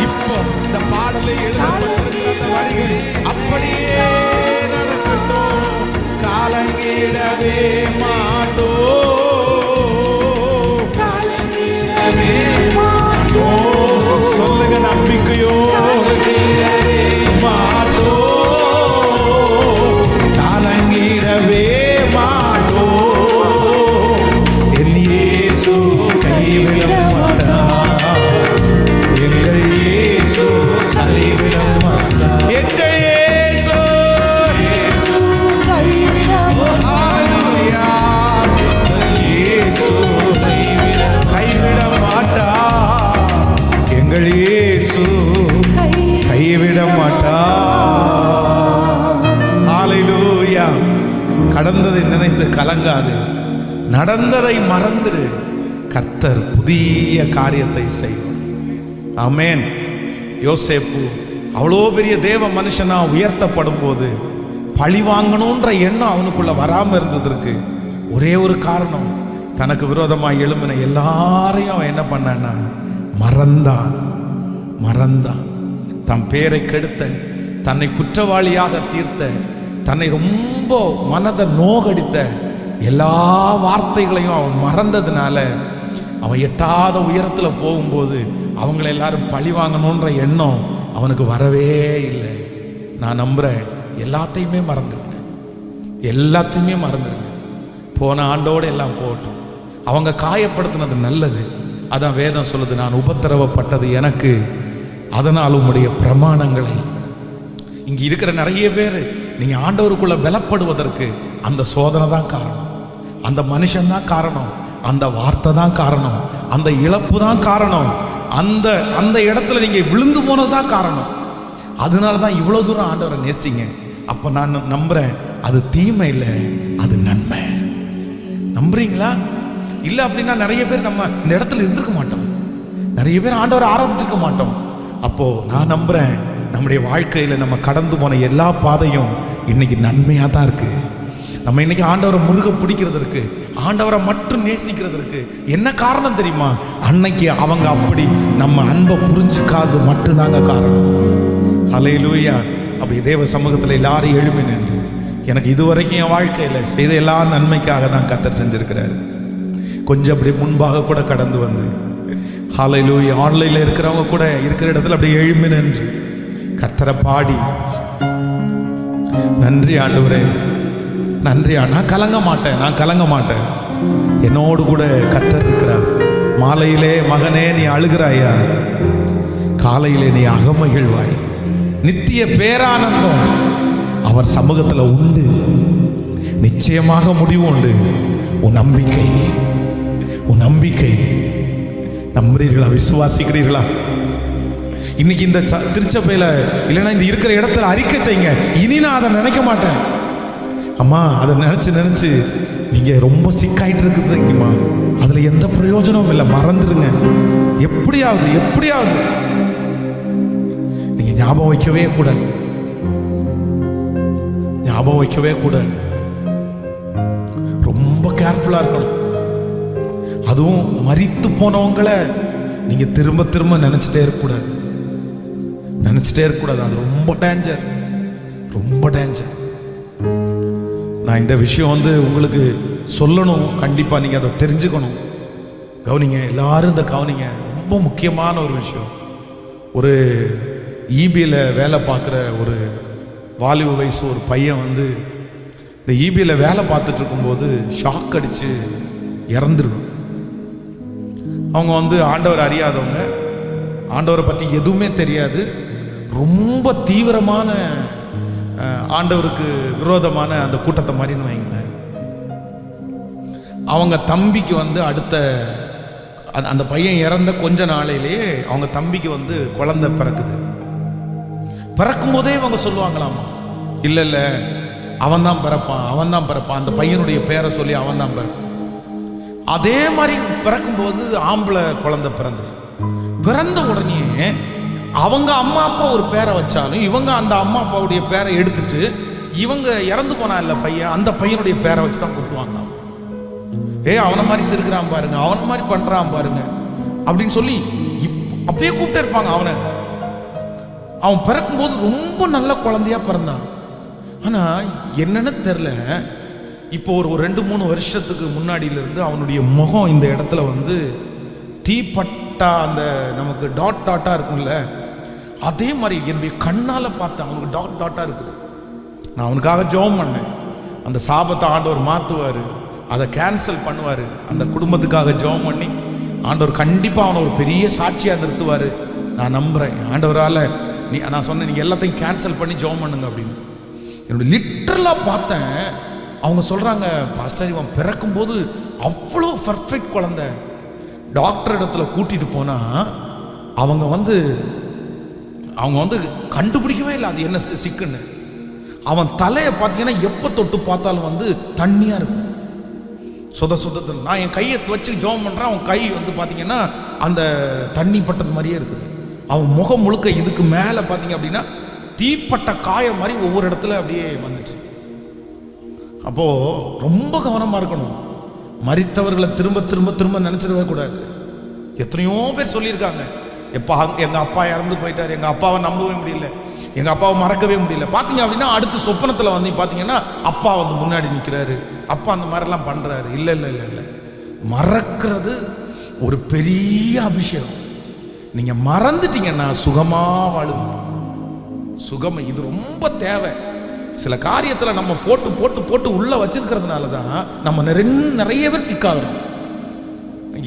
இப்போ இந்த பாடலை எழுதப்பட்டிருக்கிற அந்த வரிகள் அப்படியே நடக்கட்டும். கலங்கிடவே மாட்டோம். கலங்கிடவே மாட்டோம். சொல்லுங்க நம்பிக்கையோடு மாட்டோம். கலங்கிடவே மாட்டோம். என் இயேசு கைவிட மாட்டார். எங்கள் இயேசு கைவிட மாட்டார். எங்கள் இயேசு கைவிட மாட்டார். இயேசு கைவிட மாட்டார். எங்கள் இயேசு கைவிட மாட்டார். ஹல்லேலூயா. கடந்ததை நினைத்து கலங்காது. நடந்ததை மறந்துடு. கர்த்தர் புதிய காரியத்தை செய்வார். ஆமென். யோசேப்பு அவ்வளோ பெரிய தேவ மனுஷனா உயர்த்தப்படும் போது பழி வாங்கணுன்ற எண்ணம் அவனுக்குள்ள வராமல் இருந்ததற்கு ஒரே ஒரு காரணம், தனக்கு விரோதமாக எழும்பின எல்லாரையும் அவன் என்ன பண்ணான்னா மறந்தான். தன் பேரை கெடுத்த, தன்னை குற்றவாளியாக தீர்த்த, தன்னை ரொம்ப மனதை நோகடித்த எல்லா வார்த்தைகளையும் அவன் மறந்ததுனால அவன் எட்டாத உயரத்தில் போகும்போது அவங்கள எல்லாரும் பழி வாங்கணுன்ற எண்ணம் அவனுக்கு வரவே இல்லை. நான் நம்புகிறேன், எல்லாத்தையுமே மறந்துருங்க. போன ஆண்டோடு எல்லாம் போகட்டும். அவங்க காயப்படுத்தினது நல்லது. அதான் வேதம் சொல்லுது, நான் உபத்திரவப்பட்டது எனக்கு, அதனால் உம்முடைய பிரமாணங்களை. இங்கே இருக்கிற நிறைய பேர் நீங்கள் ஆண்டவருக்குள்ள பலப்படுவதற்கு அந்த சோதனை தான் காரணம், அந்த மனுஷன் தான் காரணம், அந்த வார்த்தை தான் காரணம், அந்த இழப்பு தான் காரணம், அந்த இடத்துல நீங்கள் விழுந்து போனது தான் காரணம். அதனால தான் இவ்வளோ தூரம் ஆண்டவரை நேசிச்சிங்க. அப்போ நான் நம்புகிறேன், அது தீமை இல்லை, அது நன்மை. நம்புறீங்களா? இல்லை அப்படின்னா நிறைய பேர் நம்ம இந்த இடத்துல இருந்திருக்க மாட்டோம், நிறைய பேர் ஆண்டவரை ஆராதிச்சிருக்க மாட்டோம். அப்போ நான் நம்புகிறேன், நம்முடைய வாழ்க்கையில் நம்ம கடந்து போன எல்லா பாதையும் இன்னைக்கு நன்மையாக தான் இருக்கு. நம்ம இன்னைக்கு ஆண்டவரை முருக பிடிக்கிறதுக்கு, ஆண்டவரை மட்டும் நேசிக்கிறதுக்கு என்ன காரணம் தெரியுமா? அன்னைக்கு அவங்க அப்படி நம்ம அன்பை புரிஞ்சுக்காது மட்டும்தாங்க காரணம். ஹல்லேலூயா. அப்படி தேவ சமூகத்தில் எல்லாரும் எழுப்பி நின்று, எனக்கு இதுவரைக்கும் என் வாழ்க்கையில் செய்த எல்லா நன்மைக்காக தான் கர்த்தர் செஞ்சிருக்கிறாரு. கொஞ்சம் அப்படி முன்பாக கூட கடந்து வந்து, ஹல்லேலூயா, ஆன்லைனில் இருக்கிறவங்க கூட இருக்கிற இடத்துல அப்படி எழுப்பி நின்று கர்த்தரை பாடி, நன்றி ஆண்டவரே, நன்றி. நான் கலங்க மாட்டேன். என்னோடு கூட கர்த்தர் இருக்கிறார். மாலையிலே மகனே நீ அழுகிறாயா, காலையிலே நீ அகமகிழ்வாய். நித்திய பேரானந்தம் அவர் சமூகத்தில் உண்டு. நிச்சயமாக முடிவு உண்டு. உன் நம்பிக்கை நம்புறீர்களா? விசுவாசிக்கிறீர்களா? இன்னைக்கு இந்த திருச்சபையில் இல்லைன்னா இந்த இருக்கிற இடத்துல அறிக்கை செய்யுங்க, இனி நான் அதை நினைக்க மாட்டேன். அம்மா, அதை நினச்சி நீங்கள் ரொம்ப சிக்காயிட்டு இருக்குதுங்கம்மா, அதில் எந்த பிரயோஜனமும் இல்லை, மறந்துடுங்க. எப்படியாவது நீங்கள் ஞாபகம் வைக்கவே கூடாது. ரொம்ப கேர்ஃபுல்லாக இருக்கணும். அதுவும் மரித்து போனவங்களை நீங்கள் திரும்ப நினச்சிட்டே இருக்கக்கூடாது. அது ரொம்ப டேஞ்சர். நான் இந்த விஷயம் உங்களுக்கு சொல்லணும். கண்டிப்பாக நீங்கள் அதை தெரிஞ்சுக்கணும். கவனிங்க, எல்லாரும் இந்த கவனிங்க. ரொம்ப முக்கியமான ஒரு விஷயம். ஒரு ஈபியில் வேலை பார்க்குற ஒரு வாலிப வயசு ஒரு பையன் இந்த ஈபியில் வேலை பார்த்துட்டு இருக்கும்போது ஷாக் அடித்து இறந்துருவான். அவங்க ஆண்டவர் அறியாதவங்க, ஆண்டவரை பற்றி எதுவுமே தெரியாது, ரொம்ப தீவிரமான ஆண்டவருக்கு விரோதமான அந்த கூட்டத்தை மாதிரின்னு வைங்க. அவங்க தம்பிக்கு அடுத்த அந்த பையன் இறந்த கொஞ்ச நாளையிலேயே அவங்க தம்பிக்கு குழந்தை பிறக்கும் போதே இவங்க சொல்லுவாங்களாமா, இல்லை அவன் தான் பிறப்பான். அந்த பையனுடைய பேரை சொல்லி அவன் தான் பிறப்பான். அதே மாதிரி பிறக்கும்போது ஆம்பளை குழந்தை பிறந்த உடனே அவங்க அம்மா அப்பா ஒரு பேரை வச்சாலும் இவங்க அந்த அம்மா அப்பாவுடைய பேரை எடுத்துட்டு இவங்க இறந்து போனா இல்லை பையன், அந்த பையனுடைய பேரை வச்சு தான் கூப்பிடுவாங்க. அவனை மாதிரி சிரிக்கிறான் பாருங்க, அவன் மாதிரி பண்றான் பாருங்க அப்படின்னு சொல்லி அப்படியே கூப்பிட்டு இருப்பாங்க. அவன் பிறக்கும்போது ரொம்ப நல்ல குழந்தையா பிறந்தான். ஆனா என்னன்னு தெரியல, இப்போ ஒரு 2-3 வருஷத்துக்கு முன்னாடியிலிருந்து அவனுடைய முகம் இந்த இடத்துல தீப்பட்டா அந்த நமக்கு டாட்டா இருக்கும்ல, அதே மாதிரி என்னுடைய கண்ணால் பார்த்தேன். அவனுக்கு டாட்டா இருக்குது. நான் அவனுக்காக ஜெபம் பண்ணேன். அந்த சாபத்தை ஆண்டவர் மாற்றுவார், அதை கேன்சல் பண்ணுவார். அந்த குடும்பத்துக்காக ஜெபம் பண்ணி ஆண்டவர் கண்டிப்பாக அவனை ஒரு பெரிய சாட்சியாக நிறுத்துவார். நான் நம்புகிறேன். ஆண்டவரால் நான் சொன்னேன், நீங்கள் எல்லாத்தையும் கேன்சல் பண்ணி ஜெபம் பண்ணுங்க அப்படின்னு. என்னுடைய லிட்டரலாக பார்த்தேன். அவங்க சொல்கிறாங்க, பாஸ்டர் இவன் பிறக்கும்போது அவ்வளோ பர்ஃபெக்ட் குழந்தை. டாக்டர் இடத்துல கூட்டிகிட்டு போனால் அவங்க கண்டுபிடிக்கவே இல்லை அது என்ன சிக்குன்னு. அவன் தலையை பார்த்தீங்கன்னா எப்போ தொட்டு பார்த்தாலும் தண்ணியாக இருக்கும், சுதத்தில். நான் என் கையை வச்சு ஜெபம் பண்ணுறேன், அவன் கை பார்த்தீங்கன்னா அந்த தண்ணி பட்டது மாதிரியே இருக்குது. அவன் முகம் முழுக்க இதுக்கு மேலே பார்த்தீங்க அப்படின்னா தீப்பட்ட காயம் மாதிரி ஒவ்வொரு இடத்துல அப்படியே வந்துச்சு. அப்போது ரொம்ப கவனமாக இருக்கணும். மரித்தவர்களை திரும்ப நினச்சிடவே கூடாது. எத்தனையோ பேர் சொல்லியிருக்காங்க, எங்கள் அப்பா இறந்து போயிட்டார், எங்கள் அப்பாவை நம்பவே முடியல, எங்கள் அப்பாவை மறக்கவே முடியல. பார்த்தீங்க அப்படின்னா அடுத்த சொப்பனத்தில் பார்த்தீங்கன்னா அப்பா முன்னாடி நிற்கிறாரு, அப்பா அந்த மாதிரிலாம் பண்ணுறாரு. இல்லை, மறக்கிறது ஒரு பெரிய அபிஷேகம். நீங்கள் மறந்துட்டீங்கன்னா சுகமாக வாழுங்க. இது ரொம்ப தேவை. சில காரியத்தில் நம்ம போட்டு உள்ள வச்சிருக்கிறதுனால தான் நம்ம நிறைய பேர் சிக்காகிறோம்.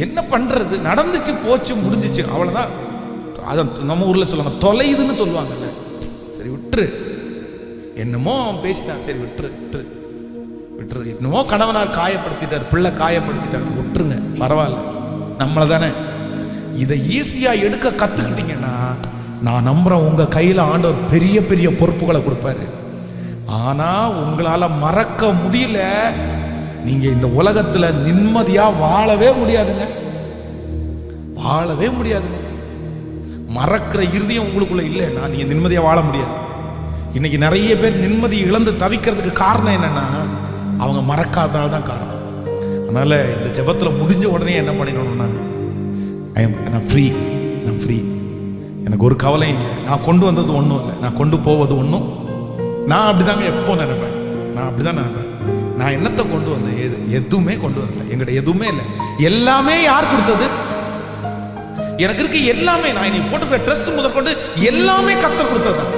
என்ன பண்றது? நடந்துச்சு, போச்சு, முடிஞ்சிச்சு, அவ்வளோதான். அதை நம்ம ஊரில் சொல்லுவாங்க, தொலைதுன்னு சொல்லுவாங்கல்ல. சரி விட்டுரு, என்னமோ பேசிட்டான், சரி விட்டுரு. என்னமோ கணவனார் காயப்படுத்திட்டார், பிள்ளை காயப்படுத்திட்டாங்க, விட்டுருங்க, பரவாயில்ல, நம்மளை தானே. இதை ஈஸியாக எடுக்க கற்றுக்கிட்டீங்கன்னா நான் நம்புகிறேன் உங்கள் கையில் ஆண்டவர் பெரிய பெரிய பொறுப்புகளை கொடுப்பாரு. ஆனால் உங்களால் மறக்க முடியல, நீங்கள் இந்த உலகத்தில் நிம்மதியாக வாழவே முடியாதுங்க. மறக்கிற இருதயம் உங்களுக்குள்ள இல்லைன்னா நீங்க நிம்மதியா வாழ முடியாது. இன்னைக்கு நிறைய பேர் நிம்மதி இழந்து தவிக்கிறதுக்கு காரணம் என்னன்னா அவங்க மறக்காதனால தான் காரணம். அதனால இந்த ஜெபத்துல முடிஞ்ச உடனே என்ன பண்ணிடணும்னா, நான் ஃப்ரீ, எனக்கு ஒரு கவலையும் இல்லை, நான் கொண்டு வந்தது ஒன்றும் இல்லை, நான் கொண்டு போவது ஒன்றும். நான் அப்படிதாங்க எப்போ நினைப்பேன், நான் என்னத்தை கொண்டு வந்தேன், எதுவுமே கொண்டு வரல, என்கிட்ட எதுவுமே இல்லை. எல்லாமே யார் கொடுத்தது? எனக்கு இருக்கு எல்லாமே. நான் இன்னைக்கு போட்டுக்கிற ட்ரெஸ் முதற்கொண்டு எல்லாமே கர்த்தர் கொடுத்ததுதான்.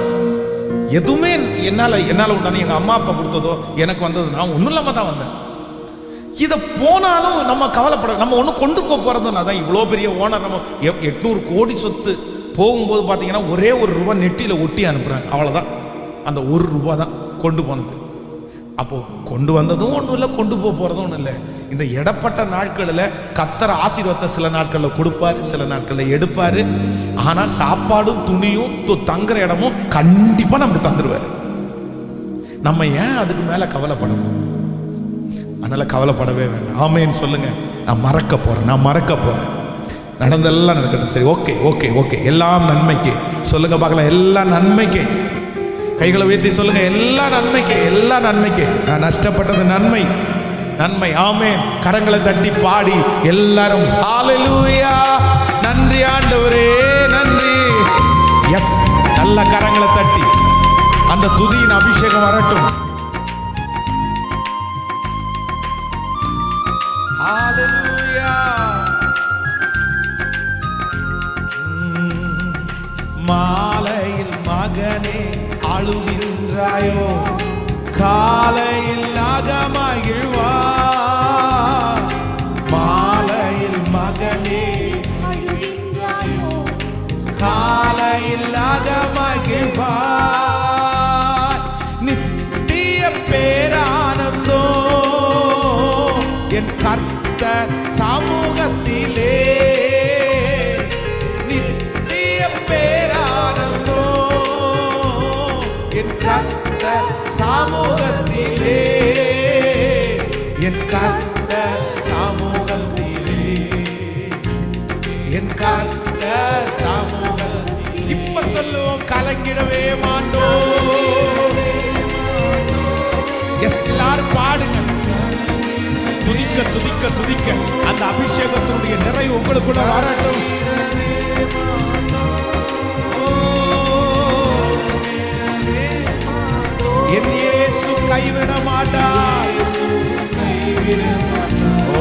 எதுவுமே என்னால உண்டான எங்க அம்மா அப்பா கொடுத்ததோ எனக்கு வந்தது நான் ஒன்றும் இல்லாம தான் வந்தேன். இதை போனாலும் நம்ம கவலைப்பட, நம்ம ஒன்றும் கொண்டு போறதும் அதான். இவ்வளோ பெரிய ஓனர், நம்ம 800 கோடி சொத்து போகும்போது பார்த்தீங்கன்னா ஒரே ₹1 நெட்டியில் ஒட்டி அனுப்புறாங்க, அவ்வளோதான். அந்த ₹1 தான் கொண்டு போனது. அப்போ கொண்டு வந்ததும் ஒன்றும் இல்லை, கொண்டு போறதும் ஒன்றும் இல்லை. இந்த இடப்பட்ட நாட்களில் கர்த்தர் ஆசீர்வாதத்தை சில நாட்களில் கொடுப்பாரு, சில நாட்களில் எடுப்பாரு. ஆனால் சாப்பாடும் துணியும் தங்குற இடமும் கண்டிப்பாக நமக்கு தந்துடுவார். நம்ம ஏன் அதுக்கு மேலே கவலைப்படணும்? அதனால கவலைப்படவே வேண்டாம். ஆமேன்னு சொல்லுங்க. நான் மறக்க போறேன். நடந்தெல்லாம் நடக்கட்டும். சரி, ஓகே, எல்லாம் நன்மைக்கு சொல்லுங்க பார்க்கலாம். எல்லாம் நன்மைக்கு. கைகளை உயர்த்தி சொல்லுங்க, எல்லாம் நன்மைக்கு. நான் நஷ்டப்பட்டது நன்மை. ஆமென். கரங்களை தட்டி பாடி எல்லாரும் ஹalleluya, நன்றி ஆண்டவரே, நன்றி. எஸ், நல்ல கரங்களை தட்டி அந்த துதியின் அபிஷேகம் வரட்டும். ஹalleluya. மாலையில் மகனே அழுகின்றாயோ, காலையில் அகமகிழ்வா. மாலையில் மகனே அழுகின்றாயோ, காலையில் அகமகிழ்வா. நித்திய பேரானந்தோ என் கர்த்தர் சமூகத்திலே. சமூகத்திலே, என் கர்த்தர் சமூகத்திலே, என் கர்த்தர் சமூகத்திலே. இப்ப சொல்லுவோம், கலங்கிடவே மாட்டோம். எஸ், எல்லாரும் பாடுங்க. துதிக்க அந்த அபிஷேகத்தினுடைய நிறைவு உங்களுக்குள்ள வரட்டும். என் இயேசு கைவிட மாட்டார். ஓ,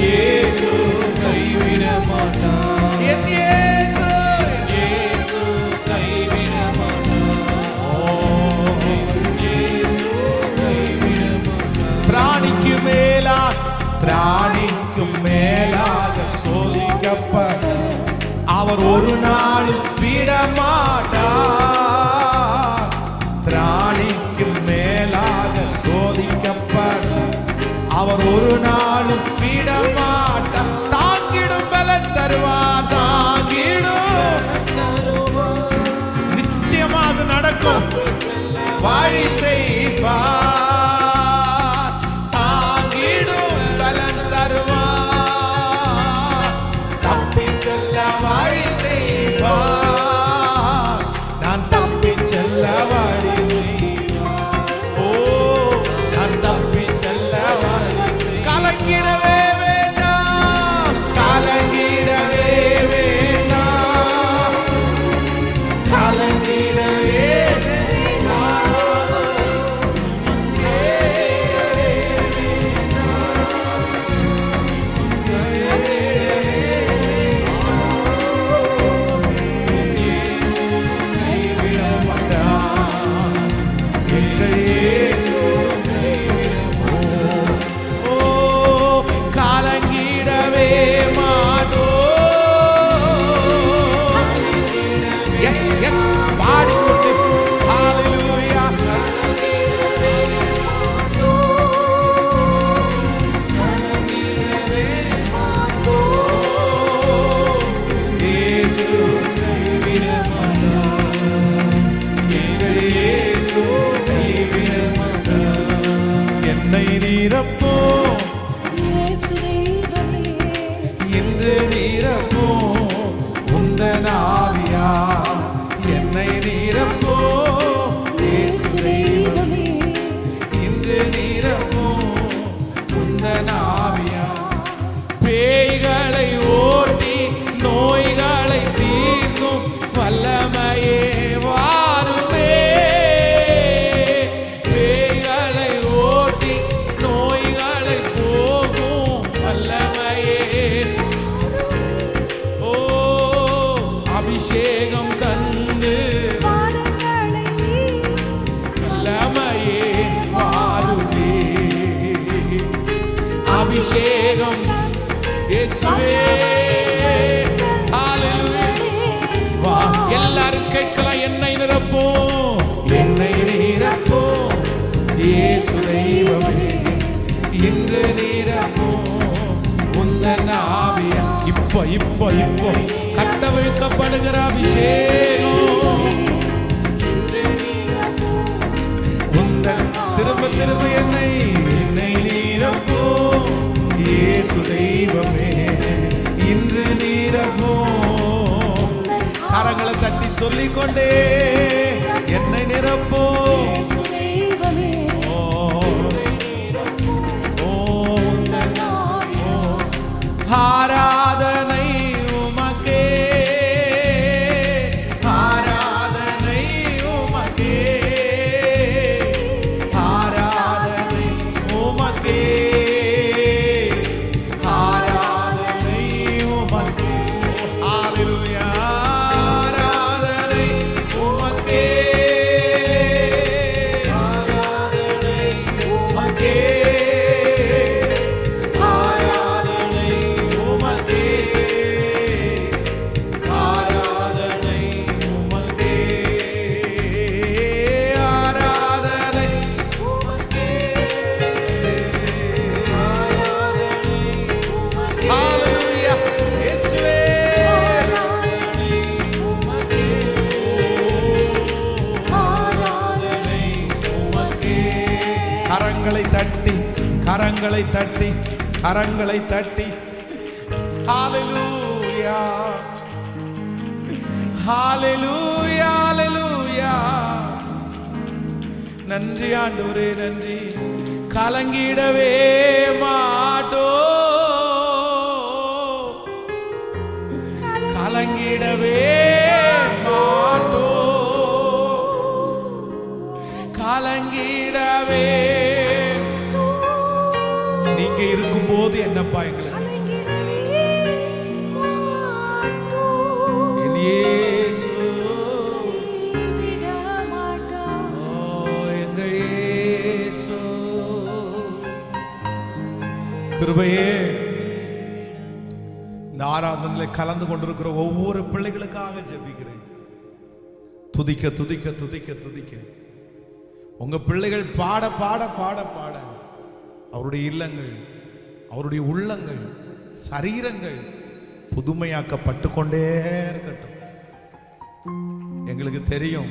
இயேசு கைவிட மாட்டார். என் இயேசு கைவிட மாட்டார். ஓ, இயேசு கைவிட மாட்டார். திராணிக்கும் மேலாக சோதிக்கப்பட அவர் ஒரு நாளும் விட மாட்டார். திராணிக்கும் மேலாக சோதிக்கப்பட அவர் ஒரு நாளும் விட மாட்டார். தாங்கிடும் பலன் தருவார், நிச்சயமா அது நடக்கும். வழி செய்வார், தாங்கிடும் பலன் தருவார். தப்பி செல்ல வழி செய்வார், நான் தப்பி செல்ல வழி செய்வார். ஓ, நான் தப்பி செல்ல வழி செய்வார். கலங்கிடவே வேண்டாம், கலங்கிடவே வேண்டாம், கலங்கிடவே இப்போ கட்டவிழ்க்கப்படுகிற அபிஷேகம் உந்தன் திரும்ப திரும்ப என்னை நீரப்போ இயேசு தெய்வமே இன்று நீரப்போ. கரங்களை தட்டி சொல்லிக்கொண்டே என்னை நிரப்போ ஆராதனை உமக்கே ஆராதனை உமக்கே ஆராதனை உமக்கே ஆராதனை உமக்கே. ஹல்லேலூயா. ஆராதனை உமக்கே ஆராதனை உமக்கே கரங்களை தட்டி கரங்களை தட்டி ஹல்லேலூயா ஹல்லேலூயா ஹல்லேலூயா. நன்றி ஆண்டவரே நன்றி. கலங்கிடவே மாட்டோ கலங்கிடவே மாட்டோ கலங்கிடவே. நீங்க இருக்கும் போது என்னப்பா எங்களை கிருபையே. இந்த ஆராதனையில் கலந்து கொண்டிருக்கிற ஒவ்வொரு பிள்ளைகளுக்காக ஜெபிக்கிறேன். துதிக்க துதிக்க துதிக்க துதிக்க உங்க பிள்ளைகள் பாட பாட பாட பாட அவருடைய இல்லங்கள் அவருடைய உள்ளங்கள் சரீரங்கள் புதுமையாக்கப்பட்டு கொண்டே இருக்கட்டும். எங்களுக்கு தெரியும்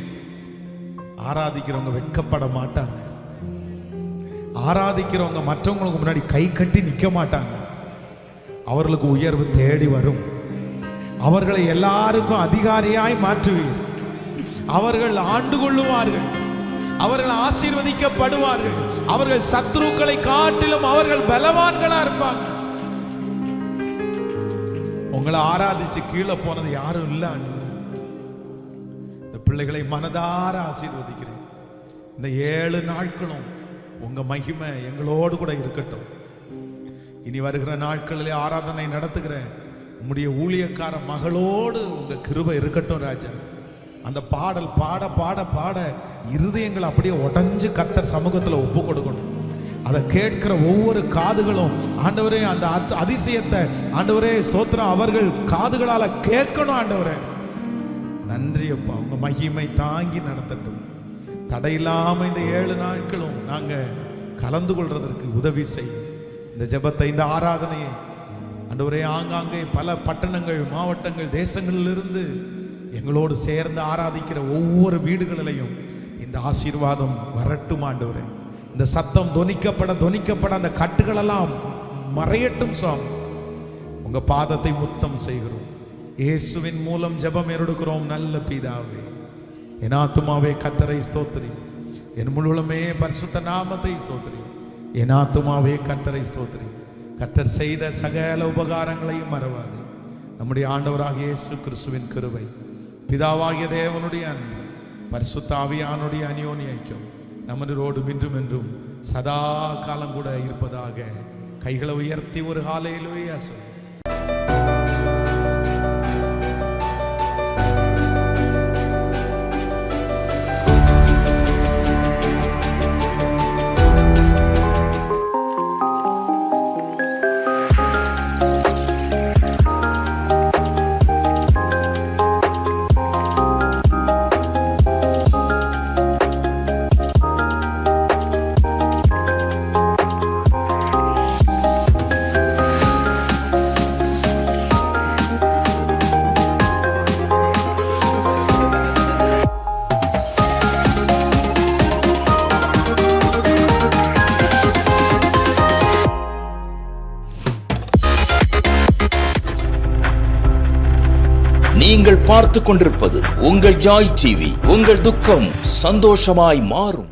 ஆராதிக்கிறவங்க வெட்கப்பட மாட்டாங்க. ஆராதிக்கிறவங்க மற்றவங்களுக்கு முன்னாடி கை கட்டி நிற்க மாட்டாங்க. அவர்களுக்கு உயர்வு தேடி வரும். அவர்களை எல்லாருக்கும் அதிகாரியாய் மாற்றுவீர். அவர்கள் ஆண்டு கொள்ளுவார்கள். அவர்கள் ஆசீர்வதிக்கப்படுவார்கள். அவர்கள் சத்துருக்களை காட்டிலும் அவர்கள் பலவான்களா இருப்பாங்க. உங்களை ஆராதிச்சு கீழே போனது யாரும் இல்லை. இந்த பிள்ளைகளை மனதார ஆசீர்வதிக்கிறேன். இந்த 7 நாட்களும் உங்க மகிமை எங்களோடு கூட இருக்கட்டும். இனி வருகிற நாட்களிலே ஆராதனை நடத்துகிறேன் உம்முடைய ஊழியக்கார மகளோடு உங்க கிருபை இருக்கட்டும் ராஜா. அந்த பாடல் பாட பாட பாட இருதயங்கள் அப்படியே உடைஞ்சு கர்த்தர் சமூகத்தில் ஒப்பு கொடுக்கணும். அதை கேட்கிற ஒவ்வொரு காதுகளும் ஆண்டவரே அந்த அதிசயத்தை ஆண்டவரே ஸ்தோத்திரம் அவர்கள் காதுகளால கேட்கணும். ஆண்டவரே நன்றி அப்பா. உங்க மகிமை தாங்கி நடத்தட்டும். தடையில்லாம இந்த 7 நாட்களும் நாங்க கலந்து கொள்றதற்கு உதவி செய்யும். இந்த ஜெபத்தை இந்த ஆராதனையை ஆண்டவரே ஆங்காங்கே பல பட்டணங்கள் மாவட்டங்கள் தேசங்களிலிருந்து எங்களோடு சேர்ந்து ஆராதிக்கிற ஒவ்வொரு வீடுகளிலையும் இந்த ஆசீர்வாதம் வரட்டும். ஆண்டவரே இந்த சத்தம் தொனிக்கப்பட அந்த கட்டுகளெல்லாம் மறையட்டும். சாமி உங்க பாதத்தை முத்தம் செய்கிறோம். இயேசுவின் மூலம் ஜெபம் எடுக்கிறோம் நல்ல பிதாவே. என் ஆத்துமாவே கர்த்தரை ஸ்தோத்திரி, என் முழுவதுமே பரிசுத்த நாமத்தை ஸ்தோத்திரி. என் ஆத்துமாவே கர்த்தரை ஸ்தோத்திரி. கர்த்தர் செய்த சகல உபகாரங்களையும் மறவாது. நம்முடைய ஆண்டவராகிய இயேசு கிறிஸ்துவின் கிருபை, பிதாவாகிய தேவனுடைய அன்பு, பரிசுத்த ஆவியானுடைய அந்யோன்ய ஐக்கியம் நம்மளோடு இன்றும் என்றும் சதா காலம் கூட இருப்பதாக. கைகளை உயர்த்தி ஒரு ஹல்லேலூயா சொல்லு. நீங்கள் பார்த்து கொண்டிருப்பது உங்கள் ஜாய் டிவி. உங்கள் துக்கம் சந்தோஷமாய் மாறும்.